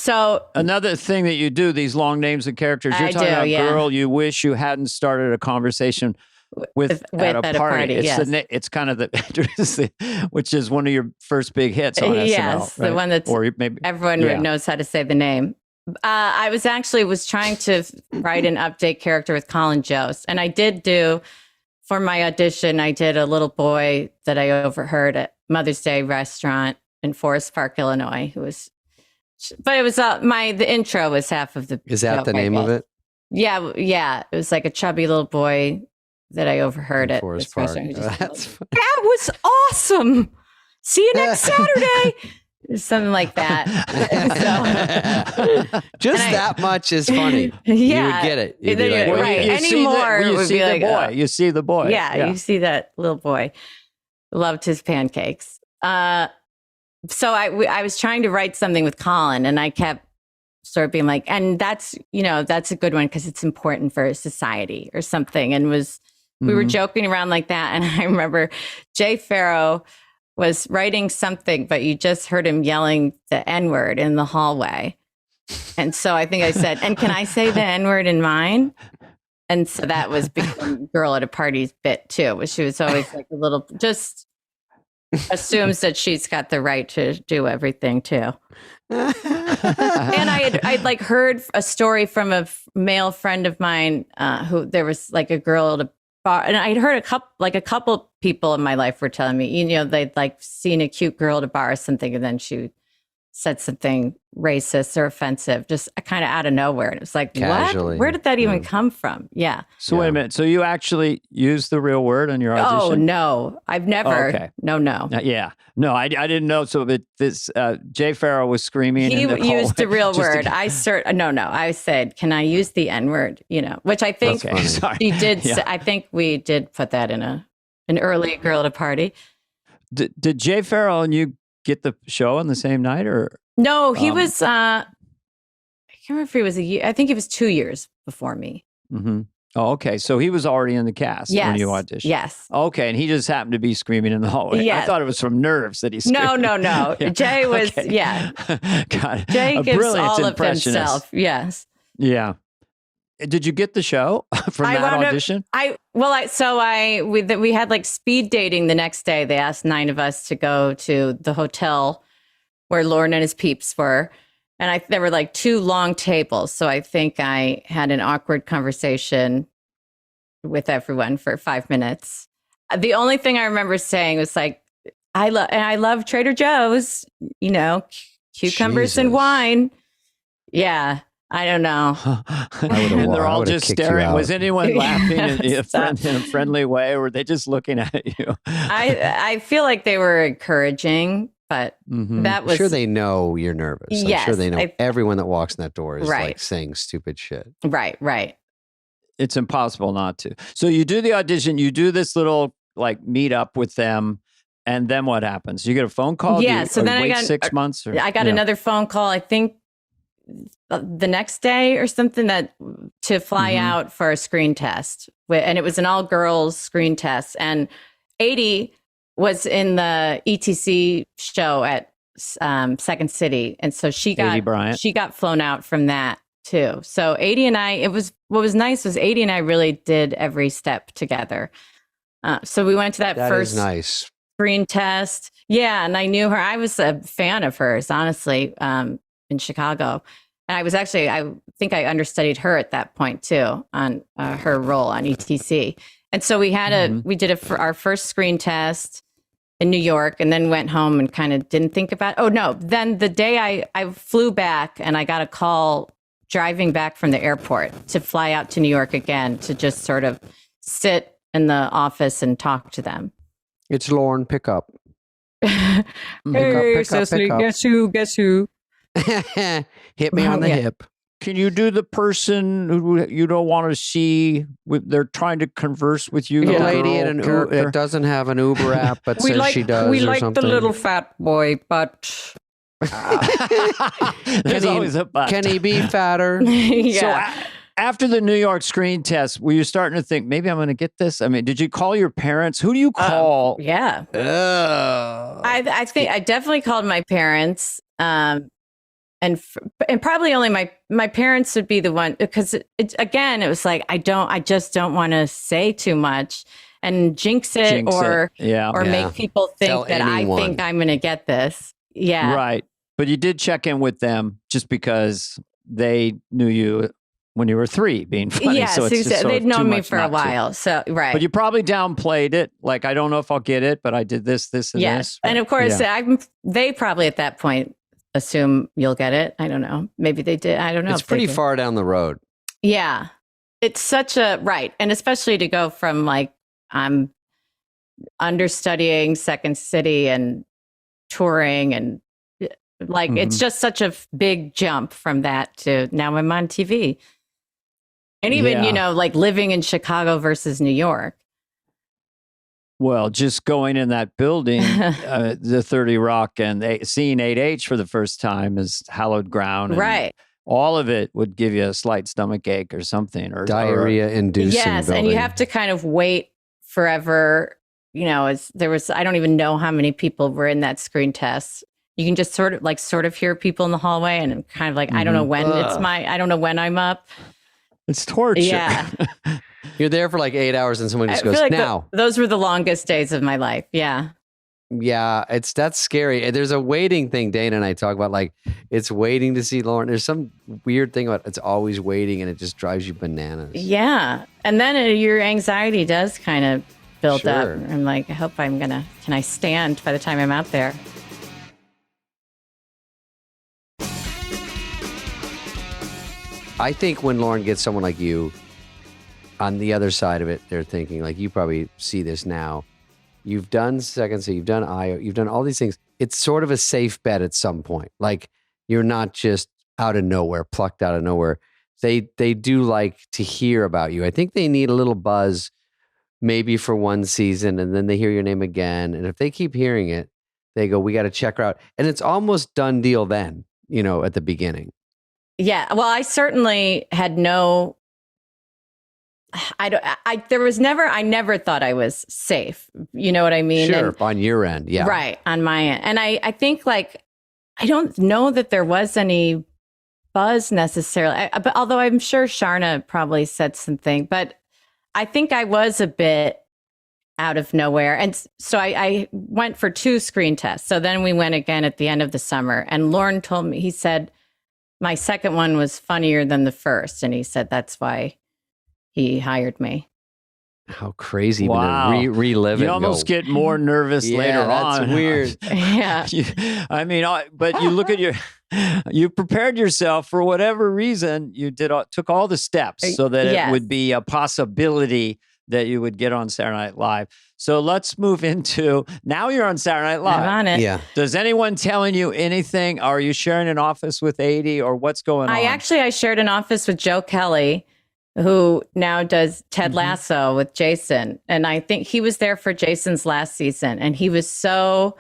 B: Another thing that you do, these long names of characters, you're talking about girl you wish you hadn't started a conversation with at a party. It's kind of which is one of your first big hits on SNL.
C: Yes, right? The one that everyone knows how to say the name. I was trying to write an update character with Colin Jost, and I did do for my audition. I did a little boy that I overheard at Mother's Day restaurant in Forest Park, Illinois. But it was the intro was half of the.
A: Is that the name of it?
C: Yeah. It was like a chubby little boy that I overheard at
A: Forest Park.
C: That was awesome. See you next Saturday. Something like that.
A: That much is funny.
C: Yeah.
A: You would get it. You'd be like,
C: right. Anymore, it would be like,
B: you see the boy.
C: Yeah, you see that little boy. Loved his pancakes. So I was trying to write something with Colin, and I kept sort of being like, and that's a good one because it's important for society or something. And we were joking around like that. And I remember Jay Farrow was writing something, but you just heard him yelling the N-word in the hallway. And so I think I said, and can I say the N-word in mine? And so that was become Girl at a Party's bit too, which she was always like a little, just assumes that she's got the right to do everything too. And I'd heard a story from a male friend of mine who there was like a girl at a bar, and I'd heard a couple people in my life were telling me, they'd seen a cute girl at a bar or something, and then she said something racist or offensive, just kind of out of nowhere. And it was like, casually. What? Where did that even come from? Yeah.
B: So wait a minute. So you actually used the real word in your audition?
C: Oh, no. I've never. Oh, okay. No.
B: Yeah. No, I didn't know. So this Jay Farrow was screaming.
C: He used the real word. I said, can I use the N-word? Which I think he did. Yeah. I think we did put that in an early Girl at a Party.
B: Did Jay Farrow and you get the show on the same night, or
C: no? He was. I can't remember if he was a year. I think he was 2 years before me.
B: Mm-hmm. Oh, okay. So he was already in the cast when you auditioned.
C: Yes.
B: Okay, and he just happened to be screaming in the hallway. Yes. I thought it was from nerves that he screamed.
C: No. Yeah. Jay was. Okay. Yeah.
B: God,
C: Jay gives all of himself. Yes.
B: Yeah. Did you get the show from that audition?
C: We had speed dating the next day. They asked 9 of us to go to the hotel where Lorne and his peeps were. And there were like 2 long tables. So I think I had an awkward conversation with everyone for 5 minutes. The only thing I remember saying was like, I love Trader Joe's, you know, cucumbers and wine. Yeah. I don't know.
B: And they're all just staring. Was anyone laughing in a friendly way? Or were they just looking at you?
C: I feel like they were encouraging, but that was...
A: I'm sure they know you're nervous.
C: Yes,
A: I'm sure they know everyone that walks in that door is like saying stupid shit.
C: Right.
B: It's impossible not to. So you do the audition, you do this little like meet up with them, and then what happens? You get a phone call?
C: So then I got
B: 6 months?
C: I got another phone call, I think the next day or something, to fly out for a screen test. And it was an all-girls screen test. And 80 was in the ETC show at Second City. And so she got flown out from that too. So 80 and what was nice was 80 and I really did every step together. So we went to that first
A: nice
C: screen test. Yeah. And I knew her. I was a fan of hers, honestly, in Chicago. And I think I understudied her at that point too, on her role on ETC. And so we did our first screen test in New York, and then went home and kind of didn't think about it. Oh no. Then the day I flew back, and I got a call driving back from the airport to fly out to New York again, to just sort of sit in the office and talk to them.
A: It's Lorne, pick up.
C: Hey, Cecily, guess who?
A: Hit me on the hip.
B: Can you do the person who you don't want to see? They're trying to converse with you.
A: The lady that doesn't have an Uber app, but says she does.
C: We
A: or
C: like
A: something.
C: the little fat boy, but
B: there's always a but.
A: Can he be fatter?
C: Yeah.
B: So after the New York screen test, were you starting to think, maybe I'm going to get this? I mean, did you call your parents? Who do you call?
C: Yeah. I think I definitely called my parents. And probably only my parents would be the one, because it was like, I just don't want to say too much and jinx it or make people think that I think I'm going to get this. Yeah.
B: Right. But you did check in with them just because they knew you when you were 3 being funny.
C: Yes,
B: so it's
C: they'd known me for a while. So, right.
B: But you probably downplayed it. Like, I don't know if I'll get it, but I did this, and this.
C: And of course, they probably at that point assume you'll get it. I don't know. Maybe they did. I don't know.
A: It's pretty far down the road.
C: Yeah. It's such a, right. And especially to go from like, I'm understudying Second City and touring and like, it's just such a big jump from that to now I'm on TV. And even, like living in Chicago versus New York.
B: Well, just going in that building, the 30 Rock, and seeing 8H for the first time is hallowed ground.
C: Right.
B: All of it would give you a slight stomach ache or something. Or
A: diarrhea-inducing
C: Yes,
A: building.
C: and you have to kind of wait forever. You know, I don't even know how many people were in that screen test. You can just sort of hear people in the hallway, and I'm kind of like, I don't know when I don't know when I'm up.
B: It's torture.
C: Yeah.
A: You're there for like 8 hours and someone just goes,
C: like
A: now.
C: Those were the longest days of my life. Yeah.
A: Yeah, that's scary. There's a waiting thing Dana and I talk about, like it's waiting to see Lorne. There's some weird thing about it's always waiting, and it just drives you bananas.
C: Yeah. And then your anxiety does kind of build up. I'm like, I hope can I stand by the time I'm out there?
A: I think when Lorne gets someone like you on the other side of it, they're thinking, like, you probably see this now. You've done Second City, you've done IO, you've done all these things. It's sort of a safe bet at some point. Like, you're not just out of nowhere, plucked out of nowhere. They do like to hear about you. I think they need a little buzz, maybe for one season, and then they hear your name again. And if they keep hearing it, they go, we got to check her out. And it's almost done deal then, at the beginning.
C: Yeah. Well, I certainly had I never thought I was safe. You know what I mean?
A: Sure. On your end. Yeah.
C: Right. On my end. And I think like, I don't know that there was any buzz necessarily, but although I'm sure Sharna probably said something, but I think I was a bit out of nowhere. And so I went for 2 screen tests. So then we went again at the end of the summer, and Lorne told me, he said, my second one was funnier than the first. And he said that's why he hired me.
A: How crazy
B: Wow.
A: to relive it.
B: You almost get more nervous later on.
A: That's weird.
C: Yeah.
B: But you look at you prepared yourself for whatever reason. You took all the steps so that it would be a possibility that you would get on Saturday Night Live. So let's move into, now you're on Saturday Night Live.
C: I'm on it.
A: Yeah.
B: Does anyone telling you anything? Are you sharing an office with 80 or what's going on?
C: I shared an office with Joe Kelly, who now does Ted Lasso with Jason. And I think he was there for Jason's last season. And he was so,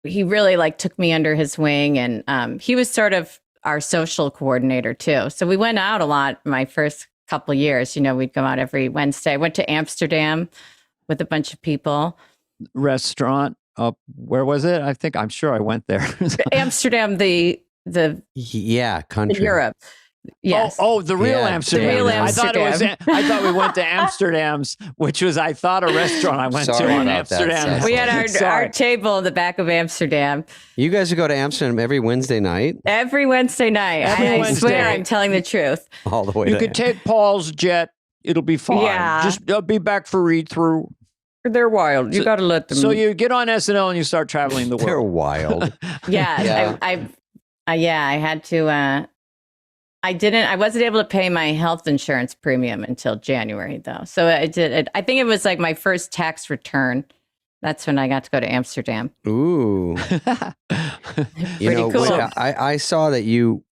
C: he really like took me under his wing. And he was sort of our social coordinator too. So we went out a lot my first couple years. We'd go out every Wednesday. I went to Amsterdam with a bunch of people.
B: Restaurant. Where was it? I'm sure I went there.
C: Amsterdam, the
A: country.
C: Europe. Yes.
B: Oh, the real Amsterdam.
C: The real Amsterdam.
B: I thought we went to Amsterdam's, which was, I thought, a restaurant I went to in Amsterdam.
C: We had our table in the back of Amsterdam.
A: You guys would go to Amsterdam every Wednesday night?
C: Every Wednesday night. I swear I'm telling the truth.
A: All the way
B: You could take Paul's jet. It'll be fine.
C: Yeah.
B: Just be back for read-through.
C: They're wild. You got to let them.
B: So you get on SNL and you start traveling the world.
A: They're wild.
C: Yeah. I had to... I wasn't able to pay my health insurance premium until January, though. So I think it was like my first tax return. That's when I got to go to Amsterdam.
A: Ooh.
C: Pretty cool.
A: I saw that you,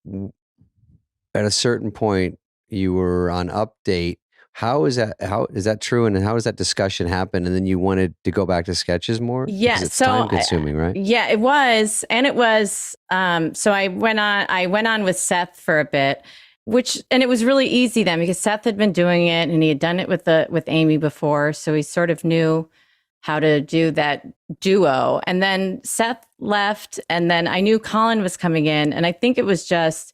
A: at a certain point, you were on Update. How is that true? And how does that discussion happen? And then you wanted to go back to sketches more?
C: Yeah.
A: It's time consuming, right?
C: Yeah, it was. And it was, so I went on with Seth for a bit, and it was really easy then because Seth had been doing it and he had done it with Amy before. So he sort of knew how to do that duo. And then Seth left and then I knew Colin was coming in. And I think it was it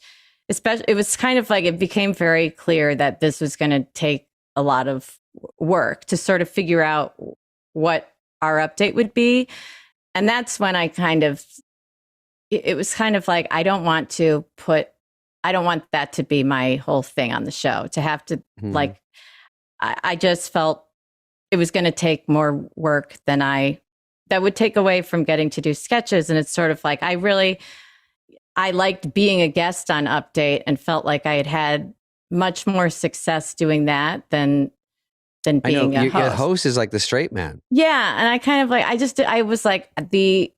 C: was kind of like, it became very clear that this was going to take a lot of work to sort of figure out what our update would be. And that's when it was kind of like, I don't want that to be my whole thing on the show, to have to I just felt it was going to take more work than that would take away from getting to do sketches. And it's sort of like, I liked being a guest on Update and felt like I had much more success doing that than being a host.
A: A host is like the straight man.
C: Yeah. And I kind of like, I was like, it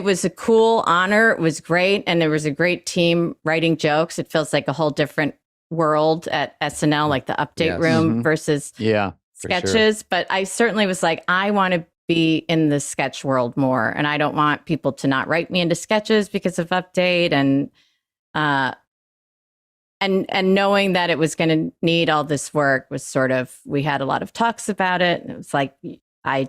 C: was a cool honor. It was great. And there was a great team writing jokes. It feels like a whole different world at SNL, like the Update room versus sketches. Sure. But I certainly was like, I want to be in the sketch world more. And I don't want people to not write me into sketches because of Update. And knowing that it was going to need all this work was sort of, we had a lot of talks about it. And it was like, I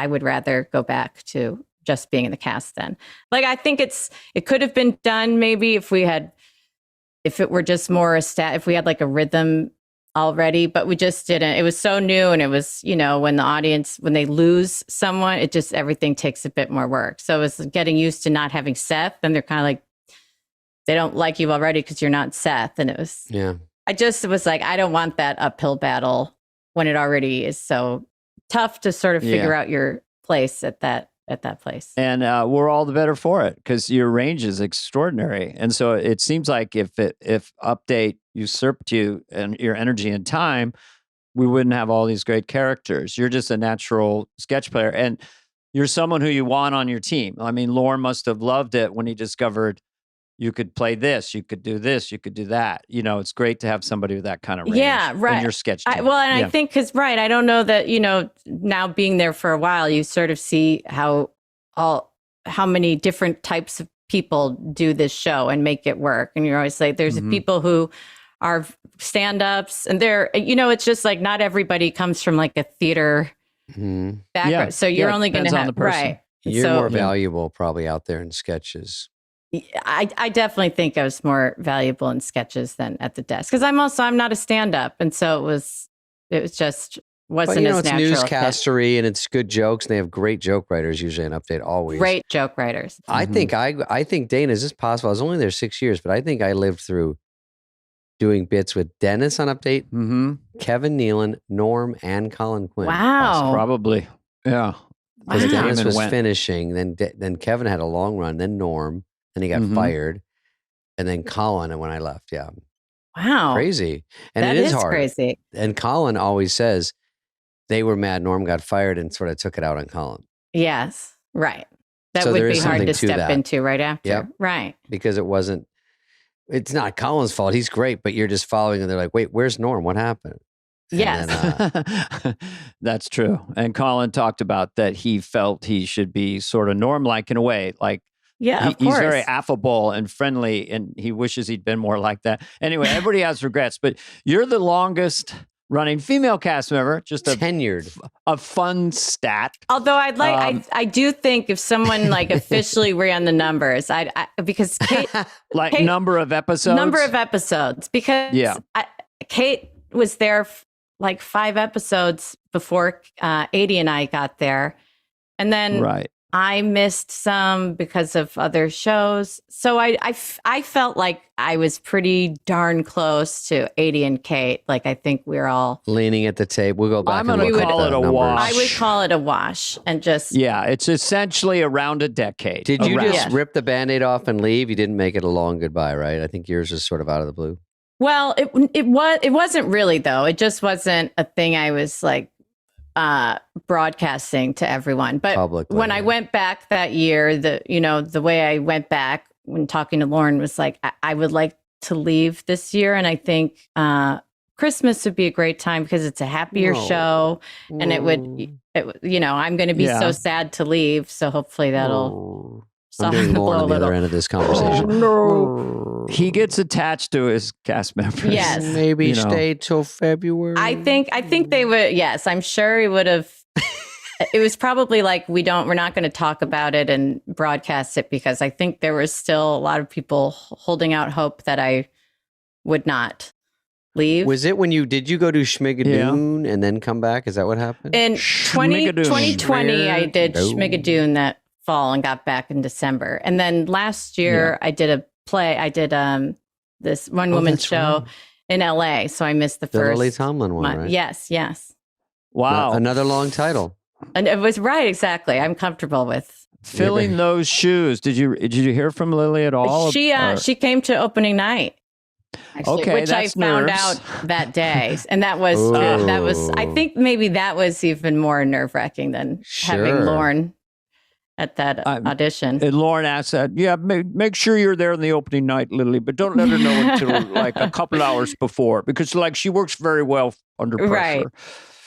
C: would rather go back to just being in the cast then. Like, I think it could have been done maybe if it were just more if we had like a rhythm already, but we just didn't. It was so new. And it was, when they lose someone, everything takes a bit more work. So it was getting used to not having Seth, and they're kind of like, they don't like you already because you're not Seth. And it was, it was like, I don't want that uphill battle when it already is so tough to sort of figure out your place at that place.
B: And we're all the better for it because your range is extraordinary. And so it seems like if Update usurped you and your energy and time, we wouldn't have all these great characters. You're just a natural sketch player. And you're someone who you want on your team. I mean, Lorne must have loved it when he discovered you could play this, you could do this, you could do that. It's great to have somebody with that kind of range in your sketch team.
C: I think because, I don't know that, now being there for a while, you sort of see how many different types of people do this show and make it work. And you're always like, there's people who are stand-ups and it's just like, not everybody comes from like a theater background. Yeah. So you're only going to have, right.
A: You're more valuable probably out there in sketches.
C: I definitely think I was more valuable in sketches than at the desk because I'm not a stand-up, and so it was just wasn't
A: but,
C: as natural.
A: It's newscastery and it's good jokes, and they have great joke writers usually in Update always.
C: Great joke writers.
A: I think Dana, is this possible? I was only there 6 years, but I think I lived through doing bits with Dennis on Update, Kevin Nealon, Norm, and Colin Quinn.
C: Wow.
B: Probably. Yeah.
A: Because Dennis was finishing, then Kevin had a long run, then Norm, then he got fired, and then Colin, and when I left, yeah.
C: Wow.
A: Crazy. And
C: that
A: it is hard.
C: Crazy.
A: And Colin always says they were mad Norm got fired and sort of took it out on Colin.
C: Yes. Right. That
A: So
C: would
A: there
C: be
A: is
C: hard
A: something
C: to
A: to
C: step
A: that.
C: into right after.
A: Yep.
C: Right.
A: Because it's not Colin's fault. He's great, but you're just following and they're like, wait, where's Norm? What happened?
C: Yes.
A: Then,
B: That's true. And Colin talked about that he felt he should be sort of Norm-like in a way. Like,
C: yeah, of
B: he's
C: course.
B: very affable and friendly, and he wishes he'd been more like that. Anyway, everybody has regrets, but you're the longest running female cast member. Just
A: tenured.
B: A fun stat.
C: Although I'd like, I do think if someone like officially ran the numbers, because Kate,
B: Kate, number of episodes,
C: because Kate was there like 5 episodes before 80 and I got there, and then I missed some because of other shows. So I felt like I was pretty darn close to 80 and Kate. Like, I think we're all
A: leaning at the table. We'll go back.
B: I'm going to call it a wash.
C: I would call it a wash and just.
B: Yeah, it's essentially around a decade.
A: Did you just rip the Band-Aid off and leave? You didn't make it a long goodbye, right? I think yours was sort of out of the blue.
C: Well, it wasn't really, though. It just wasn't a thing I was like broadcasting to everyone. But publicly, when I went back that year, the way I went back when talking to Lorne was like, I would like to leave this year, and I think Christmas would be a great time because it's a happier show, and it would, I'm going to be so sad to leave, so hopefully that'll.
A: I'm getting Lorne on the other end of this conversation.
B: No. He gets attached to his cast members.
C: Yes.
A: Maybe stay till February.
C: I think they would. Yes, I'm sure he would have. It was probably like, we're not going to talk about it and broadcast it, because I think there was still a lot of people holding out hope that I would not leave.
A: Was it when did you go to Schmigadoon and then come back? Is that what happened?
C: In 2020, I did Schmigadoon that fall and got back in December. And then last year I did a play. I did this one woman show in LA. So I missed the first.
A: Lily Tomlin one, right?
C: Yes.
B: Wow.
A: Another long title.
C: And it was right. Exactly. I'm comfortable with
B: filling those shoes. Did you hear from Lily at all?
C: She came to opening night. Actually, which I found out that day. And that was, I think maybe that was even more nerve-wracking than having Lorne at that audition.
B: And Lorne asked that, make sure you're there on the opening night, Lily, but don't let her know until like a couple hours before, because like she works very well under pressure.
C: Right.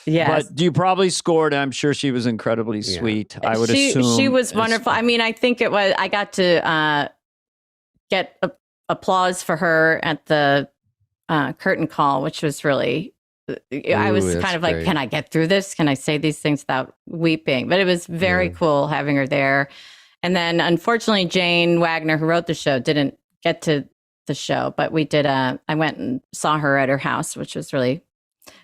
C: Yes.
B: But you probably scored. I'm sure she was incredibly sweet. I would assume.
C: She was wonderful. I mean, I think I got to get applause for her at the curtain call, which was really, I was kind of like, can I get through this? Can I say these things without weeping? But it was very cool having her there. And then unfortunately, Jane Wagner, who wrote the show, didn't get to the show, but we did. I went and saw her at her house, which was really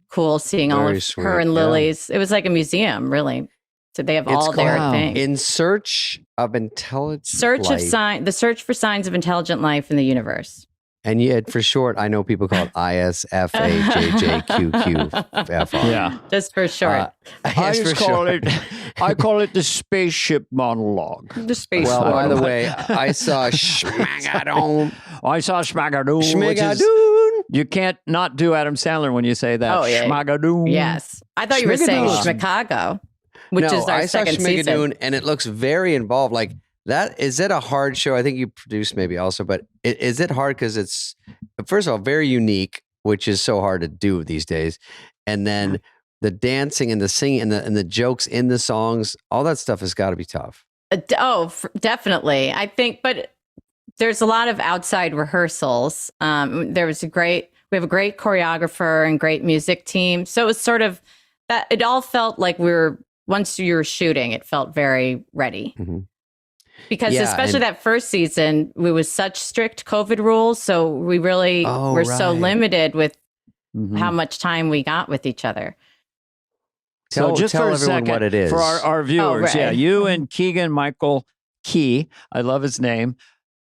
C: cool, seeing all of her and Lily's. It was like a museum, really. So they have all their things.
A: In Search of Intelligent
C: Life. The Search for Signs of Intelligent Life in the Universe.
A: And yet, for short, I know people call it ISFAJJQQFR.
B: Yeah,
C: just for short.
B: I call it the spaceship monologue.
C: The spaceship.
A: Well, by the way, I saw Schmigadoon.
B: Schmigadoon. You can't not do Adam Sandler when you say that.
C: Oh, yeah.
B: Schmigadoon.
C: Yes, I thought you were saying Chicago, which is our second season.
A: I saw Schmigadoon, and it looks very involved. Like. Is it a hard show? I think you produced maybe also, but is it hard because it's, first of all, very unique, which is so hard to do these days. And then the dancing and the singing and the jokes in the songs, all that stuff has got to be tough.
C: Definitely. I think, but there's a lot of outside rehearsals. We have a great choreographer and great music team. So it was sort of that, it all felt like once you were shooting, it felt very ready. Mm-hmm. Because especially that first season, we was such strict COVID rules. So we really were so limited with how much time we got with each other.
A: Tell everyone
B: second,
A: what it is.
B: for our viewers.
C: right.
B: Yeah, you and Keegan-Michael Key, I love his name,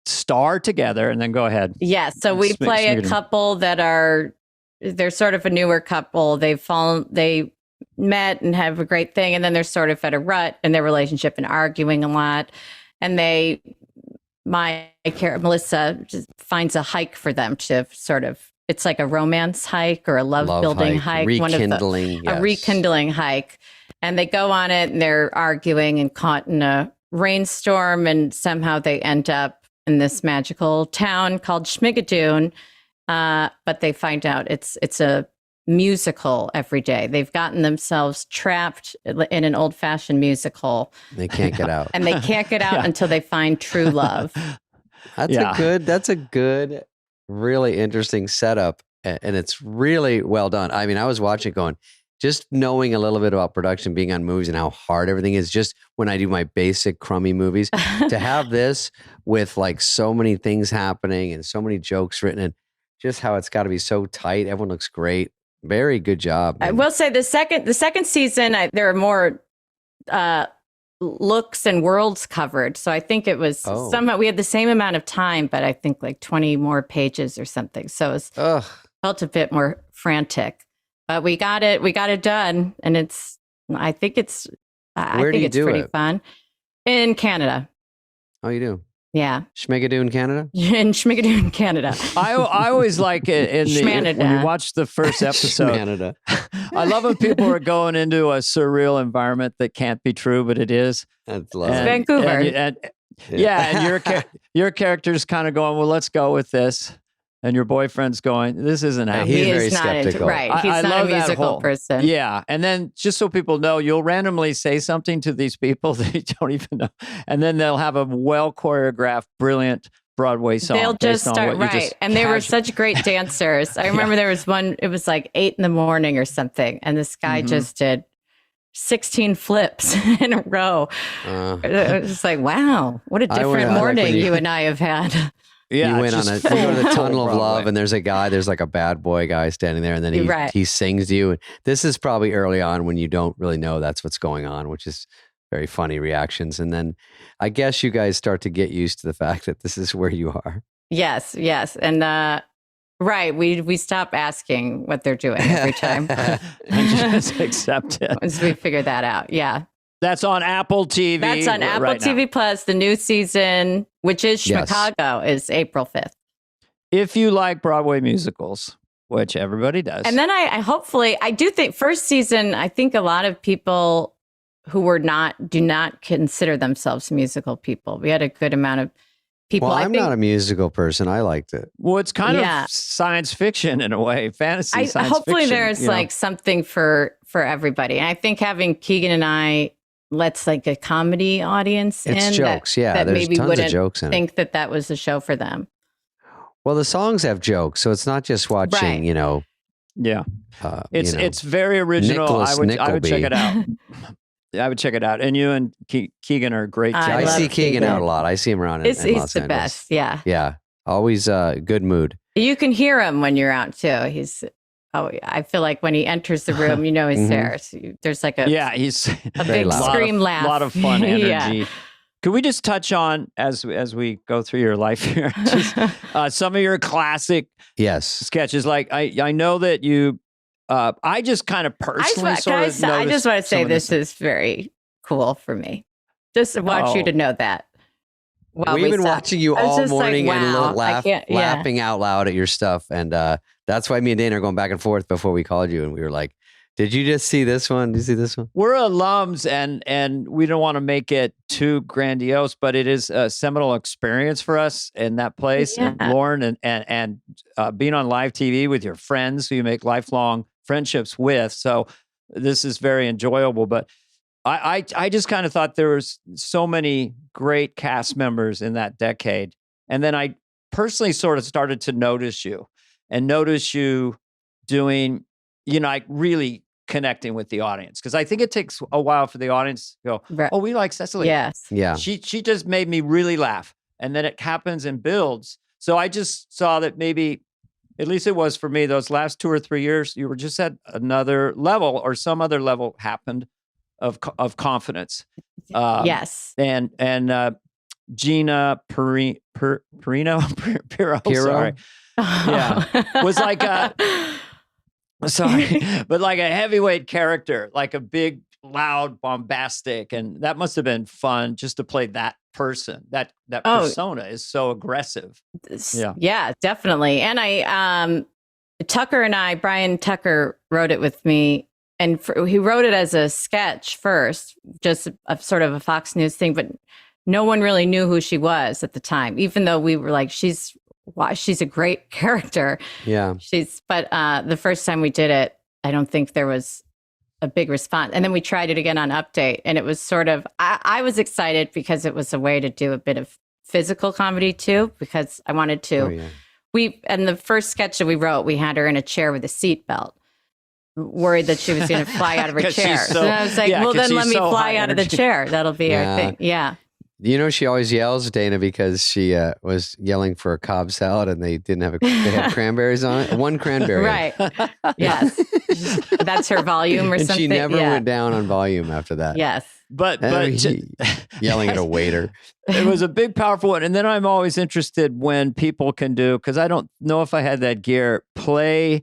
B: star together, and then go ahead.
C: Yeah, so we play a couple they're sort of a newer couple. They met and have a great thing, and then they're sort of at a rut in their relationship and arguing a lot. And Melissa just finds a hike for them to sort of, it's like a romance hike or a love building hike.
A: Rekindling,
C: a rekindling hike. And they go on it and they're arguing and caught in a rainstorm, and somehow they end up in this magical town called Schmigadoon. But they find out it's a musical every day. They've gotten themselves trapped in an old-fashioned musical.
A: They can't get out.
C: And they can't get out until they find true love.
A: That's a good, really interesting setup. And it's really well done. I mean, I was watching it going, just knowing a little bit about production, being on movies and how hard everything is, just when I do my basic crummy movies, to have this with like so many things happening and so many jokes written and just how it's got to be so tight. Everyone looks great. Very good job. Man.
C: I will say the second season, there are more looks and worlds covered. So I think it was somehow we had the same amount of time, but I think like 20 more pages or something. So it felt a bit more frantic. But we got it done, and I think it's pretty fun. In Canada.
A: Oh, you do?
C: Yeah.
A: Schmigadoon, Canada?
C: In Schmigadoon, Canada.
B: I always like it when you watch the first episode.
A: Canada.
B: I love when people are going into a surreal environment that can't be true, but it is.
A: That's lovely.
C: It's Vancouver.
B: And your character's kind of going, well, let's go with this. And your boyfriend's going, this isn't happening.
A: He's very skeptical.
C: He's not a musical person.
B: Yeah. And then just so people know, you'll randomly say something to these people that you don't even know. And then they'll have a well choreographed, brilliant Broadway song.
C: They'll just start, and they were such great dancers. I remember there was one, it was like 8 a.m. or something. And this guy just did 16 flips in a row. It was like, wow, what a different morning you and I have had.
B: Yeah,
A: you go to the tunnel of love, and there's like a bad boy guy standing there, and then he sings to you. And this is probably early on when you don't really know that's what's going on, which is very funny reactions. And then I guess you guys start to get used to the fact that this is where you are.
C: Yes. And we stop asking what they're doing every time.
B: And just accept it.
C: Once we figure that out. Yeah.
B: That's on Apple TV.
C: That's on Apple TV Plus. The new season, which is Chicago, is April 5th.
B: If you like Broadway musicals, which everybody does.
C: And then I do think first season, I think a lot of people who do not consider themselves musical people. We had a good amount of people.
A: Well, I'm not a musical person. I liked it.
B: Well, it's kind of science fiction in a way, fantasy science fiction.
C: Hopefully there's like something for everybody. And I think having Keegan and I lets like a comedy audience
A: it's jokes, that there's
C: maybe
A: tons
C: wouldn't
A: of jokes in
C: think that was a show for them.
A: Well, the songs have jokes, so it's not just watching,
B: Yeah, it's very original. I would check it out. I would check it out. And you and Keegan are great.
A: I see Keegan out a lot. I see him around in Los Angeles.
C: He's the best. Yeah.
A: Yeah. Always good mood.
C: You can hear him when you're out too. I feel like when he enters the room, he's there. So there's like
B: he's
C: a big scream laugh.
B: A lot of fun energy. Could we just touch on, as we go through your life here, some of your classic sketches? Like I know that you, I just kind of personally I just
C: want to say this is very cool for me. Just want you to know that.
A: We've been watching you all morning and laughing out loud at your stuff. And that's why me and Dana are going back and forth before we called you. And we were like, did you just see this one? Did you see this one?
B: We're alums and we don't want to make it too grandiose, but it is a seminal experience for us in that place. Yeah. And Lorne and being on live TV with your friends who you make lifelong friendships with. So this is very enjoyable. But I just kind of thought there was so many great cast members in that decade. And then I personally sort of started to notice you doing, like really connecting with the audience. Because I think it takes a while for the audience to go, oh, we like Cecily.
C: Yes.
A: Yeah.
B: She just made me really laugh. And then it happens and builds. So I just saw that maybe At least it was for me. Those last 2 or 3 years, you were just at another level, or some other level happened of confidence.
C: Yes.
B: And Gina Pirino, sorry. Yeah. Was like but like a heavyweight character, like a big, loud, bombastic. And that must have been fun just to play that person. That persona is so aggressive.
C: Yeah, definitely. And Brian Tucker wrote it with me. And he wrote it as a sketch first, just a sort of a Fox News thing, but no one really knew who she was at the time, even though we were like, she's a great character.
A: Yeah.
C: But the first time we did it, I don't think there was a big response. And then we tried it again on Update, and it was sort of, I was excited because it was a way to do a bit of physical comedy too, because I wanted to, and the first sketch that we wrote, we had her in a chair with a seatbelt, worried that she was going to fly out of her chair. So I was like, well, then let me fly out of the chair. That'll be our thing. Yeah.
A: You know, she always yells, Dana, because she was yelling for a Cobb salad and they didn't have they had cranberries on it. One cranberry.
C: Right. Yes. That's her volume or
A: and
C: something.
A: She never went down on volume after that.
C: Yes.
B: But
A: yelling at a waiter.
B: It was a big, powerful one. And then I'm always interested when people can do, because I don't know if I had that gear, play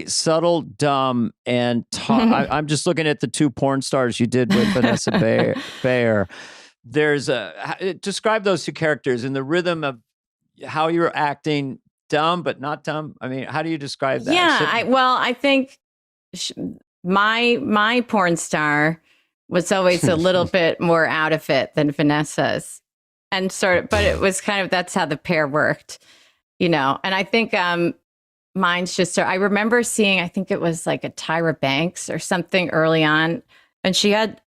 B: subtle, dumb, and talk. I'm just looking at the 2 porn stars you did with Vanessa Bayer. Describe those 2 characters and the rhythm of how you're acting, dumb but not dumb. I mean, how do you describe that?
C: Yeah, I think my porn star was always a little bit more out of it than Vanessa's, and but it was kind of, that's how the pair worked, you know. And I think mine's just, I remember seeing, I think it was like a Tyra Banks or something early on, and she had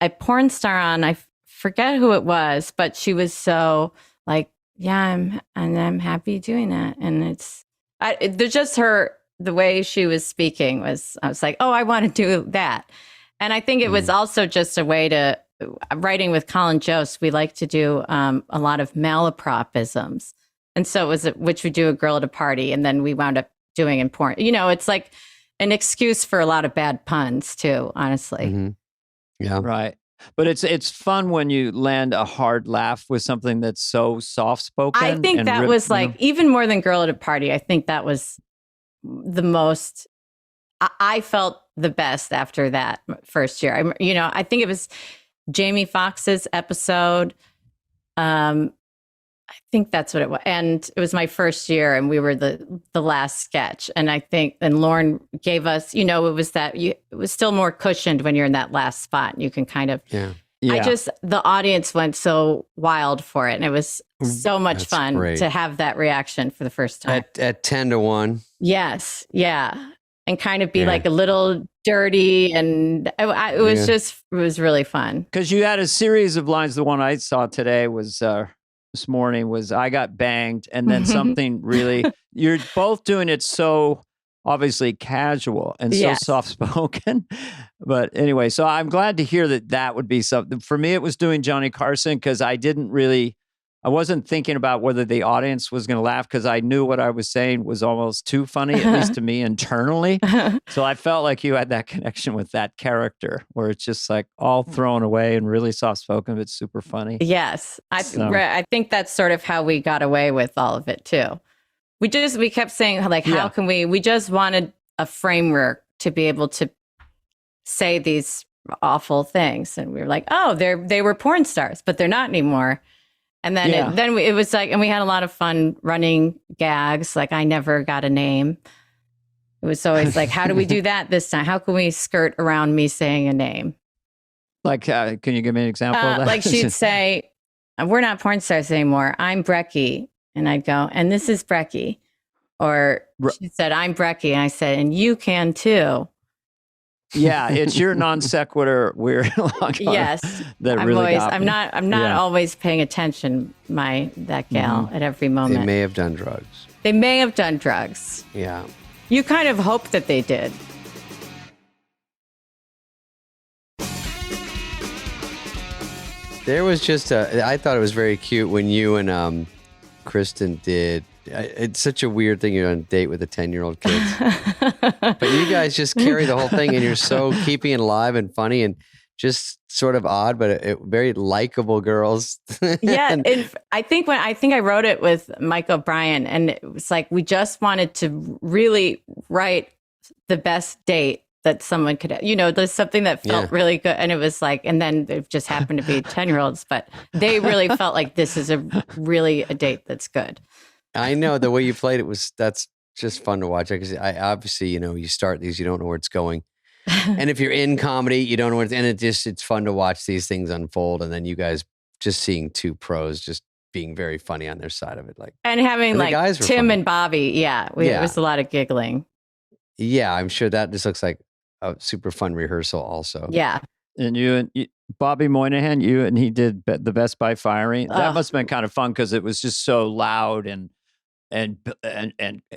C: a porn star on. I forget who it was, but she was so like, yeah, I'm happy doing that. And there's just the way she was speaking was, I was like, oh, I want to do that. And I think it was also just a way to, writing with Colin Jost, we like to do a lot of malapropisms. And so it was, which we do a girl at a party, and then we wound up doing in porn. You know, it's like an excuse for a lot of bad puns too, honestly.
A: Mm-hmm. Yeah.
B: Right. But it's fun when you land a hard laugh with something that's so soft-spoken.
C: I think that was like, even more than girl at a party, I think that was the most, I felt the best after that first year. I think it was Jamie Foxx's episode. I think that's what it was. And it was my first year, and we were the last sketch. And I think, and Lorne gave us, it was still more cushioned when you're in that last spot. You can kind of, the audience went so wild for it. And it was so much fun to have that reaction for the first time.
A: At 10-1.
C: Yes. Yeah. And kind of be like a little dirty. And it was really fun.
B: Because you had a series of lines. The one I saw today was, this morning was, I got banged, and then something really, you're both doing it so obviously casual and so soft-spoken. But anyway, so I'm glad to hear that would be something. For me, it was doing Johnny Carson, because I wasn't thinking about whether the audience was going to laugh, because I knew what I was saying was almost too funny, at least to me internally. So I felt like you had that connection with that character, where it's just like all thrown away and really soft-spoken, but super funny.
C: Yes. I think that's sort of how we got away with all of it too. We kept saying, like, how can we just wanted a framework to be able to say these awful things. And we were like, oh, they were porn stars, but they're not anymore. And then it was like, and we had a lot of fun running gags. Like, I never got a name. It was always like, how do we do that this time? How can we skirt around me saying a name?
B: Like, can you give me an example of that?
C: Like, she'd say, we're not porn stars anymore. I'm Brecky. And I'd go, and this is Brecky. Or she said, I'm Brecky. And I said, and you can too.
B: Yeah, it's your non sequitur weird.
C: Yes, I'm not always paying attention. That gal at every moment.
A: They may have done drugs.
C: Yeah, you kind of hope that they did.
A: There was just I thought it was very cute when you and Kristen did It's such a weird thing. You're on a date with a 10-year-old kid. But you guys just carry the whole thing, and you're so keeping it alive and funny and just sort of odd, but very likable girls.
C: Yeah. I think I wrote it with Mike O'Brien, and it was like, we just wanted to really write the best date that someone could, there's something that felt really good. And it was like, and then it just happened to be 10-year-olds, but they really felt like this is really a date that's good.
A: I know the way you played it that's just fun to watch. Because I obviously, you start these, you don't know where it's going. And if you're in comedy, you don't know where it's fun to watch these things unfold. And then you guys just seeing two pros just being very funny on their side of it.
C: And having like Tim and Bobby. It was a lot of giggling.
A: Yeah, I'm sure that just looks like a super fun rehearsal also.
C: Yeah.
B: And you Bobby Moynihan, and he did the Best by Firing. That must have been kind of fun because it was just so loud and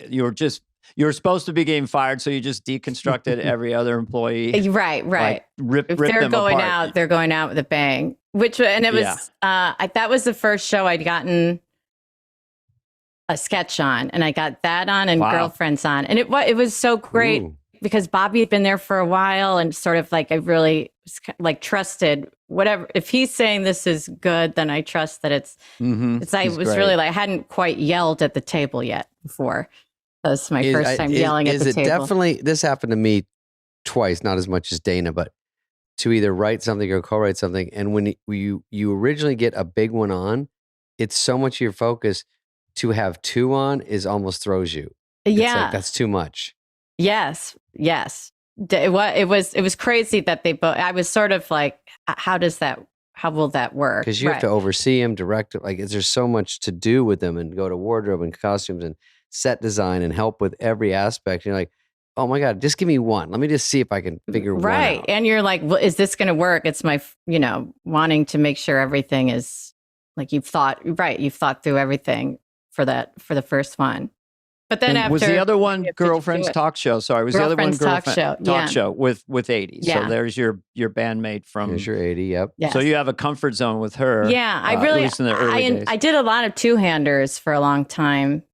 B: you were supposed to be getting fired, so you just deconstructed every other employee.
C: Right.
B: Like, rip
C: if they're
B: them
C: going
B: apart.
C: out, they're going out with a bang. That was the first show I'd gotten a sketch on, and I got that on and Girlfriends on, and it was so great. Ooh. Because Bobby had been there for a while, and sort of like I really trusted whatever. If he's saying this is good, then I trust that it's. I was great. Really I hadn't quite yelled at the table yet before. That was my first time yelling at the table.
A: Definitely? This happened to me twice, not as much as Dana, but to either write something or co-write something, and when you originally get a big one on, it's so much of your focus. To have two on is almost throws you. It's like, that's too much.
C: Yes. It was crazy that they both, I was sort of like, how will that work?
A: Because you have to oversee them, direct it. Like, there's so much to do with them and go to wardrobe and costumes and set design and help with every aspect. You're like, oh my God, just give me one. Let me just see if I can figure one out. Right.
C: And you're like, well, is this going to work? It's my, wanting to make sure everything is like you've thought through everything for the first one. But then after,
B: was the other one Girlfriend's Talk Show? Sorry, was the other one Girlfriend's Talk Show with 80?
C: Yeah.
B: So there's your bandmate from.
A: There's your 80. Yep.
C: Yes.
B: So you have a comfort zone with her.
C: Yeah, I really.
B: At least in the early days.
C: I did a lot of two-handers for a long time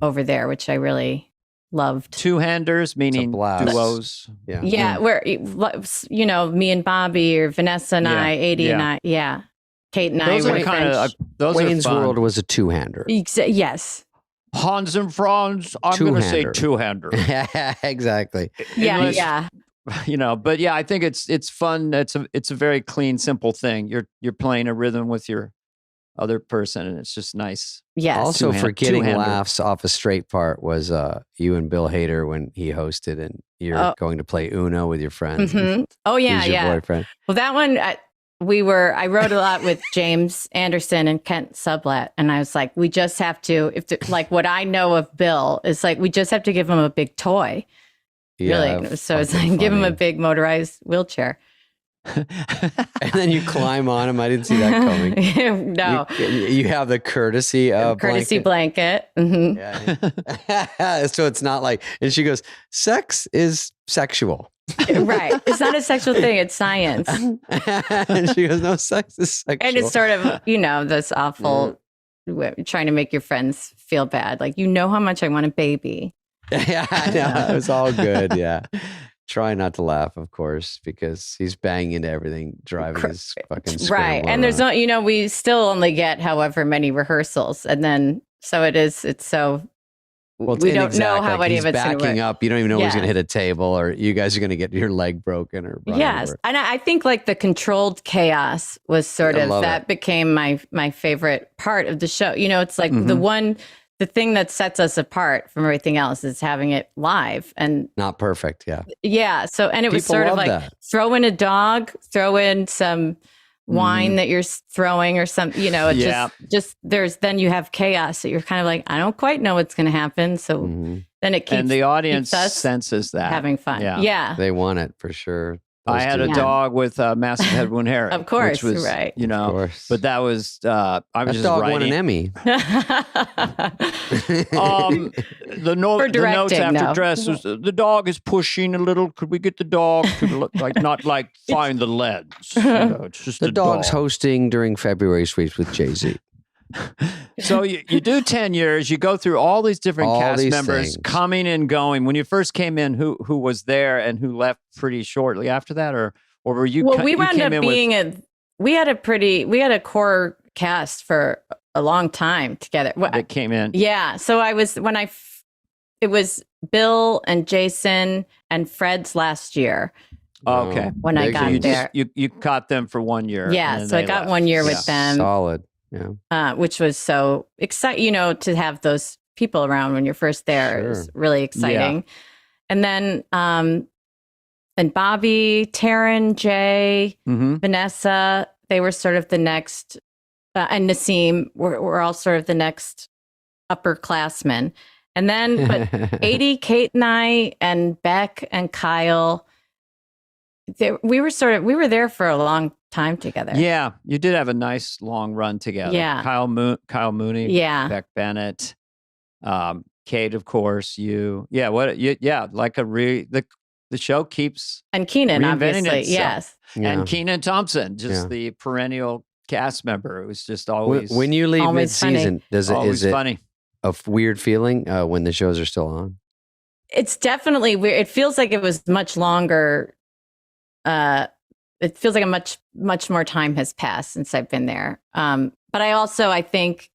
C: over there, which I really loved.
B: Two-handers meaning duos.
A: Yeah.
C: Yeah, where me and Bobby or Vanessa and I, 80 and I. Yeah, Kate and
B: those
C: I.
B: Are kind of
A: Wayne's World was a two-hander.
C: Yes.
B: Hans and Franz, I'm going to say two-hander.
A: Exactly.
C: Yeah.
B: But yeah, I think it's fun. It's a very clean, simple thing. You're playing a rhythm with your other person, and it's just nice.
C: Yes.
A: Also, for getting laughs off a straight part was you and Bill Hader when he hosted, and you're going to play Uno with your friends.
C: Mm-hmm. Oh yeah,
A: He's your boyfriend.
C: Well, that one. I wrote a lot with James Anderson and Kent Sublet, and I was like, we just have to, what I know of Bill is like, we just have to give him a big toy.
A: Yeah,
C: really. So it's like, give him a big motorized wheelchair.
A: And then you climb on him. I didn't see that coming.
C: No.
A: You have the courtesy
C: blanket. Mm-hmm.
A: Yeah. So it's not like, and she goes, sex is sexual.
C: Right. It's not a sexual thing. It's science.
A: And she goes, no, sex is sexual.
C: And it's sort of, this awful trying to make your friends feel bad. Like, how much I want a baby.
A: Yeah, I know. It was all good. Yeah. Try not to laugh, of course, because he's banging into everything, driving his fucking scramble.
C: Right. And there's no, we still only get however many rehearsals. And then, so it's so, we don't know how any of it's
A: backing up. You don't even know who's going to hit a table, or you guys are going to get your leg broken or
C: yes. Over. And I think like the controlled chaos was sort of, that became my favorite part of the show. It's like the thing that sets us apart from everything else is having it live and
A: not perfect. Yeah.
C: Yeah. So, and it was sort of like throw in a dog, throw in some wine that you're throwing or some, just then you have chaos that you're kind of like, I don't quite know what's going to happen. So then it keeps,
B: and the audience
C: us
B: senses that
C: having fun. Yeah.
A: They want it for sure.
B: I had a dog with massive head wound hair.
C: Of course,
B: which was,
C: right.
B: Of course. But that was, I was just
A: dog
B: writing.
A: won an Emmy.
B: The notes after dress was, the dog is pushing a little. Could we get the dog to not find the lens? It's just
A: the dog's hosting during February Sweeps with Jay-Z.
B: So you do 10 years, you go through all these different
A: All
B: cast
A: these
B: members
A: things.
B: coming and going. When you first came in, who was there and who left pretty shortly after that, or were you?
C: Well, we
B: you
C: wound
B: came
C: up
B: in
C: being we had a core cast for a long time together.
B: that came in.
C: Yeah. So it was Bill and Jason and Fred's last year.
B: Oh, okay.
C: When I
A: Big
C: got
A: news.
C: there.
B: You caught them for 1 year.
C: Yeah.
B: and
C: So I
B: they
C: got
B: left.
C: 1 year with them.
A: Solid. Yeah.
C: Which was so exciting, to have those people around when you're first there. It was really exciting. And then, and Bobby, Taryn, Jay, Vanessa, they were sort of the next, and Nassim were all sort of the next upperclassmen. And then, but 80, Kate and I, and Beck and Kyle, we were there for a long time together.
B: Yeah, you did have a nice long run together.
C: Yeah.
B: Kyle Mooney.
C: Yeah.
B: Beck Bennett. Kate, of course. You. Yeah. Like the show keeps
C: And Keenan,
B: reinventing
C: obviously.
B: itself.
C: Yes.
A: Yeah.
B: And Keenan Thompson, just the perennial cast member. It was just always
A: When you leave
C: always
A: mid-season,
B: always
A: is it
B: funny.
A: a weird feeling when the shows are still on?
C: It's definitely weird. It feels like it was much longer. It feels like much more time has passed since I've been there. But I think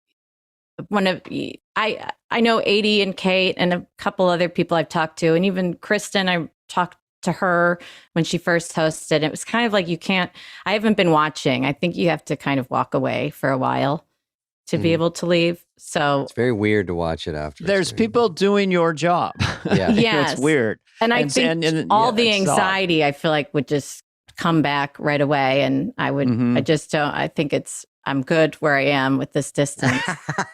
C: I know 80 and Kate and a couple other people I've talked to, and even Kristen, I talked to her when she first hosted. It was kind of like I haven't been watching. I think you have to kind of walk away for a while to be able to leave. So
A: It's very weird to watch it after.
B: There's people doing your job.
A: Yeah.
C: Yes.
B: It's weird.
C: And I think all the
B: it's odd.
C: anxiety, I feel like, would just come back right away. And I would, I just don't, I think I'm good where I am with this distance.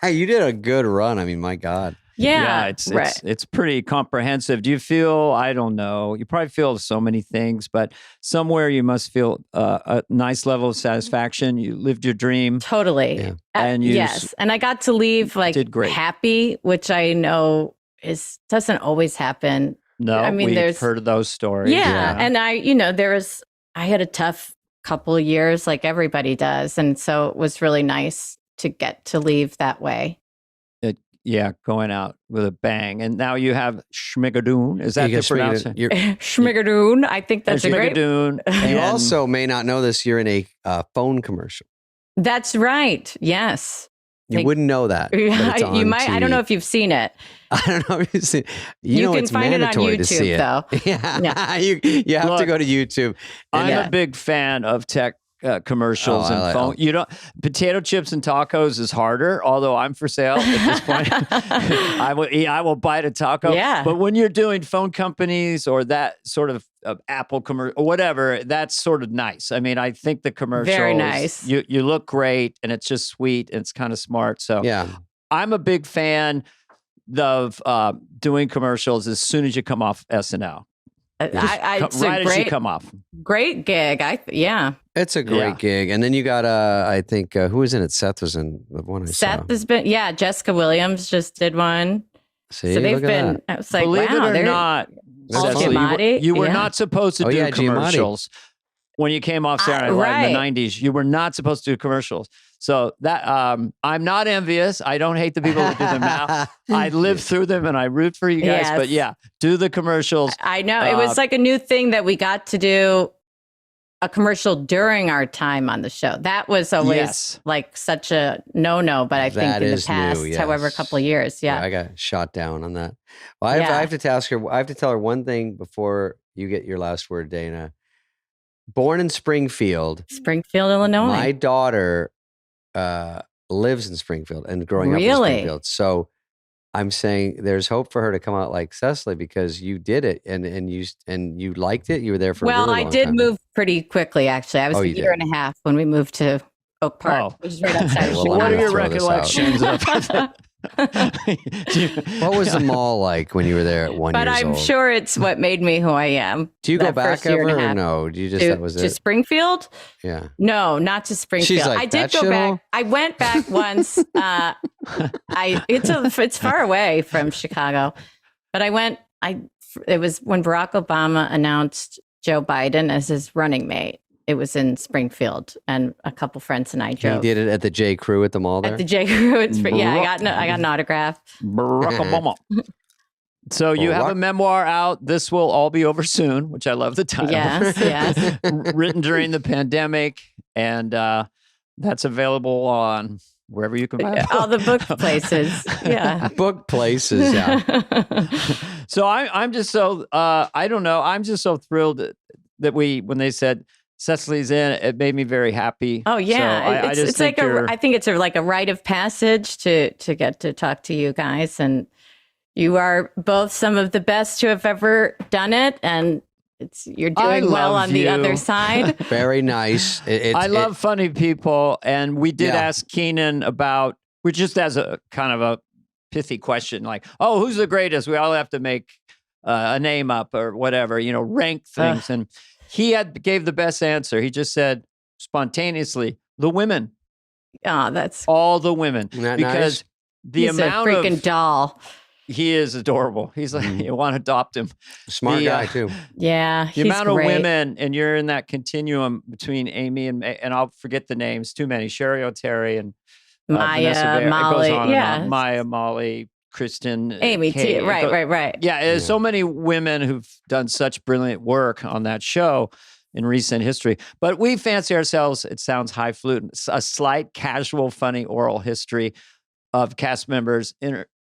A: You did a good run. I mean, my God.
C: Yeah.
B: It's pretty comprehensive. Do you feel, I don't know, you probably feel so many things, but somewhere you must feel a nice level of satisfaction. You lived your dream.
C: Totally.
A: Yeah.
B: And
C: yes. And I got to leave
B: did great.
C: happy, which I know doesn't always happen.
B: No,
C: I mean,
B: we've heard of those stories.
C: Yeah. And I had a tough couple of years like everybody does. And so it was really nice to get to leave that way.
B: Going out with a bang. And now you have Schmigadoon. Is that the pronunciation?
C: Schmigadoon. I think that's a great.
B: Schmigadoon.
A: You also may not know this. You're in a phone commercial.
C: That's right. Yes.
A: You wouldn't know that. But it's on
C: you might.
A: TV.
C: I don't know if you've seen it.
A: I don't know if you've seen.
C: You can
A: it's
C: find it on
A: mandatory to see
C: YouTube,
A: it.
C: though.
A: Yeah. You have to go to YouTube.
B: I'm a big fan of tech commercials and phone. You don't. Potato chips and tacos is harder. Although I'm for sale at this point, I will bite a taco.
C: Yeah.
B: But when you're doing phone companies or that sort of Apple commercial or whatever, that's sort of nice. I mean, I think the commercials.
C: Very nice.
B: You look great, and it's just sweet, and it's kind of smart. So
A: Yeah.
B: I'm a big fan of doing commercials as soon as you come off SNL.
C: It's
B: right
C: a
B: as you come off.
C: great gig.
A: It's a great gig. And then you got, I think, who was in it? Seth was in the one I saw.
C: Seth has been, Jessica Williams just did one.
A: See,
C: So they've
A: look at
C: been,
A: that.
C: I was like,
B: Believe
C: wow.
B: it or
C: they're
B: not,
A: That's
B: Cecily,
C: Giamatti,
B: you were
C: yeah.
B: not supposed to do
A: Giamatti.
B: commercials when you came off Saturday Night Live in the
C: right.
B: 90s. You were not supposed to do commercials. So that I'm not envious. I don't hate the people who do them now. I lived through them and I root for you guys.
C: Yes.
B: But yeah, do the commercials.
C: I know. It was like a new thing that we got to do a commercial during our time on the show. That was always like such a no-no, but I think in the past, however, a couple of years. Yeah.
A: I got shot down on that. Well, I have to tell her one thing before you get your last word, Dana. Born in Springfield,
C: Illinois.
A: My daughter lives in Springfield and growing up in
C: Really?
A: Springfield. So I'm saying there's hope for her to come out like Cecily because you did it and you liked it. You were there for a really long
C: I did
A: time.
C: move pretty quickly, actually. I was a
A: you
C: year and a half when we moved to Oak Park, which is right outside of
A: Well,
C: Chicago.
B: What are your
A: throw this
B: recollections of
A: What was the mall like when you were there at 1 year
C: But I'm
A: old?
C: sure it's what made me who I am.
A: Do you go
C: that
A: back
C: first year
A: ever
C: and a
A: or
C: half.
A: no? Do you just
C: to,
A: that was
C: to
A: it?
C: Springfield?
A: Yeah.
C: No, not to Springfield.
A: She's like,
C: I did
A: "That
C: go back.
A: shithole?"
C: I went back once. It's far away from Chicago, but I went. It was when Barack Obama announced Joe Biden as his running mate. it was in Springfield, and a couple friends and I drove.
A: He did it at the J. Crew at the mall there?
C: At the J. Crew. I got an autograph.
B: Barack Obama. So you have a memoir out. This will all be over soon, which I love the title.
C: Yes.
B: Written during the pandemic, and that's available on wherever you can buy it.
C: All the book places. Yeah.
A: Book places, yeah.
B: So I'm just so, I don't know. I'm just so thrilled that when they said Cecily's in, it made me very happy.
C: Oh, yeah.
B: So
C: it's like I think it's like a rite of passage to get to talk to you guys. And you are both some of the best who have ever done it. And you're doing well on the other side.
A: Very nice.
B: I love funny people. And we did ask Keenan about, we just as a kind of a pithy question, like, oh, who's the greatest? We all have to make a name up or whatever, rank things. And he gave the best answer. He just said spontaneously, the women.
C: Oh, that's
B: all the women.
A: Isn't
B: because
A: nice?
C: He's a freaking doll.
B: He is adorable. He's like, you want to adopt him.
A: Smart guy, too.
C: Yeah,
B: the amount of women, and you're in that continuum between Amy and I'll forget the names, too many. Sherry O'Terry and
C: Maya, Molly.
B: Maya, Molly, Kristen,
C: Amy,
B: Kate.
C: Right.
B: Yeah, there's so many women who've done such brilliant work on that show in recent history. But we fancy ourselves, it sounds highfalutin, a slight, casual, funny oral history of cast members,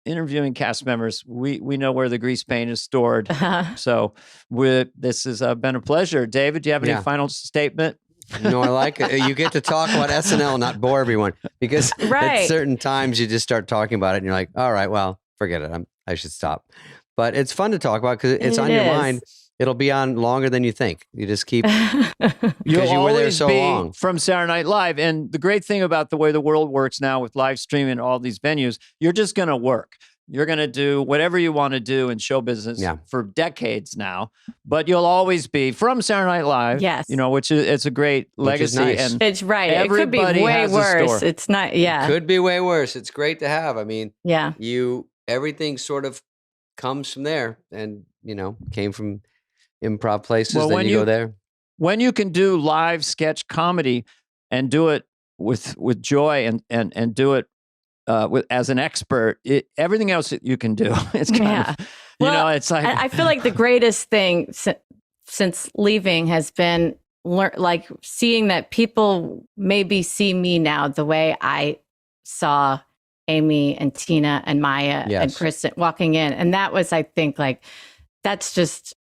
B: interviewing cast members. We know where the grease paint is stored. So this has been a pleasure. David, do you have any final statement?
A: No, I like it. You get to talk about SNL, not bore everyone. Because at certain times you just start talking about it and you're like, all right, well, forget it. I should stop. But it's fun to talk about because it's on your mind. It'll be on longer than you think. You just keep, because you were there so long.
B: From Saturday Night Live. And the great thing about the way the world works now with live streaming and all these venues, you're just going to work. You're going to do whatever you want to do in show business for decades now, but you'll always be from Saturday Night Live.
C: Yes.
B: Which is, it's a great legacy.
A: Nice.
B: And
C: it's right. It could be way worse. It's not,
A: It could be way worse. It's great to have. I mean, everything sort of comes from there and, came from improv places. Well, then you go there.
B: When you can do live sketch comedy and do it with joy and do it as an expert, everything else that you can do, it's kind of, it's like,
C: I feel like the greatest thing since leaving has been like seeing that people maybe see me now the way I saw Amy and Tina and Maya and Kristen walking in. And that was, I think, like, that's just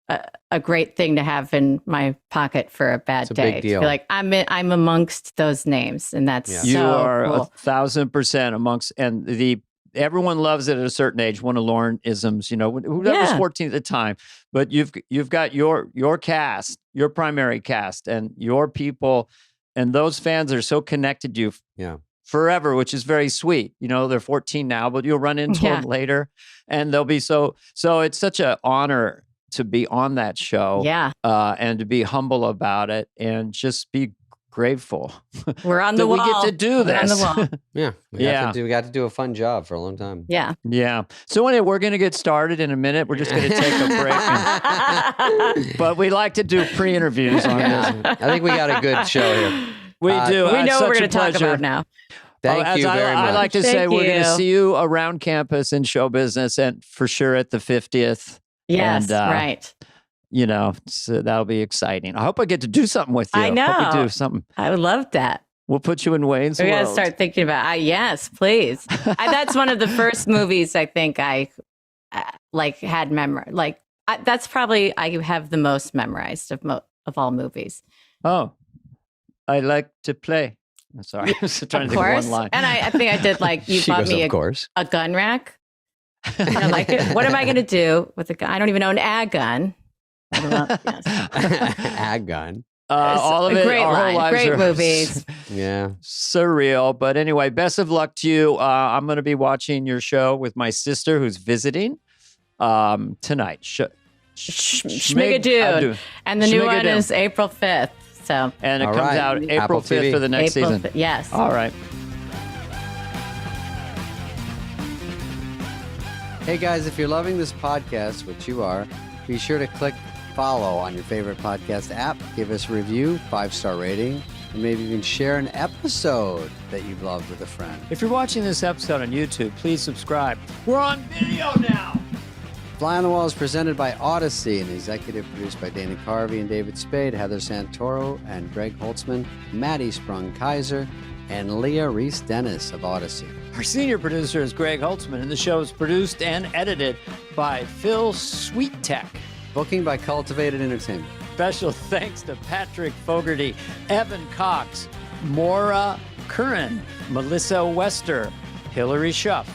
C: a great thing to have in my pocket for a bad day.
A: Big deal.
C: To be like, I'm amongst those names, and that's so
B: you are
C: cool.
B: 1,000% amongst, and everyone loves it at a certain age. One of Lorne isms, who was 14 at the time, but you've got your cast, your primary cast, and your people, and those fans are so connected to you. Forever, which is very sweet. They're 14 now, but you'll run into them later, and they'll be so. It's such an honor to be on that show, and to be humble about it, and just be grateful.
C: We're on the wall.
B: We get to do this.
C: We're on the wall.
A: We got to do a fun job for a long time.
C: Yeah.
B: So anyway, we're going to get started in a minute. We're just going to take a break, but we like to do pre-interviews on this.
A: I think we got a good show here.
B: We do.
C: We know what we're going to talk about now.
A: Thank you very much.
B: I like to say we're going to see you around campus in show business, and for sure at the 50th.
C: Yes,
B: and,
C: right.
B: So that'll be exciting. I hope I get to do something with you.
C: I know.
B: Hope we do something.
C: I would love that.
B: We'll put you in Wayne's World.
C: We got to start thinking about. Yes, please. That's one of the first movies I think I had memorized. That's probably I have the most memorized of all movies.
B: Oh. I like to play. I'm sorry. I was trying to think of one line.
C: And I think I did you bought me a gun rack. And I like it. What am I going to do with a gun? I don't even own a gun. I don't know.
A: A gun.
B: All of it.
C: Great
B: our
C: line.
B: whole lives
C: Great
B: are
C: movies.
B: Surreal. But anyway, best of luck to you. I'm going to be watching your show with my sister who's visiting tonight.
C: Schmigadoon. And the new one is April 5th. So.
B: And it comes out April 5th for the next season.
C: Yes.
B: All right.
A: Hey guys, if you're loving this podcast, which you are, be sure to click follow on your favorite podcast app. Give us a review, 5-star rating, and maybe even share an episode that you've loved with a friend.
B: If you're watching this episode on YouTube, please subscribe. We're on video now.
A: Fly on the Wall is presented by Audacy and executive produced by Dana Carvey and David Spade, Heather Santoro and Greg Holtzman, Maddie Sprung-Kaiser, and Leah Reese-Dennis of Audacy.
B: Our senior producer is Greg Holtzman, and the show is produced and edited by Phil Sweettech.
A: Booking by Cultivated Entertainment.
B: Special thanks to Patrick Fogarty, Evan Cox, Maura Curran, Melissa Wester, Hillary Schuff,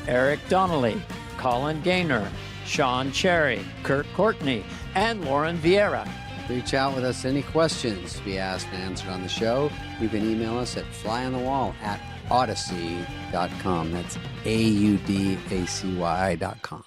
B: Eric Donnelly, Colin Gaynor, Sean Cherry, Kurt Courtney, and Lauren Vieira.
A: Reach out with us any questions to be asked and answered on the show. You can email us at flyonthewall@audacy.com. That's AUDACY.com.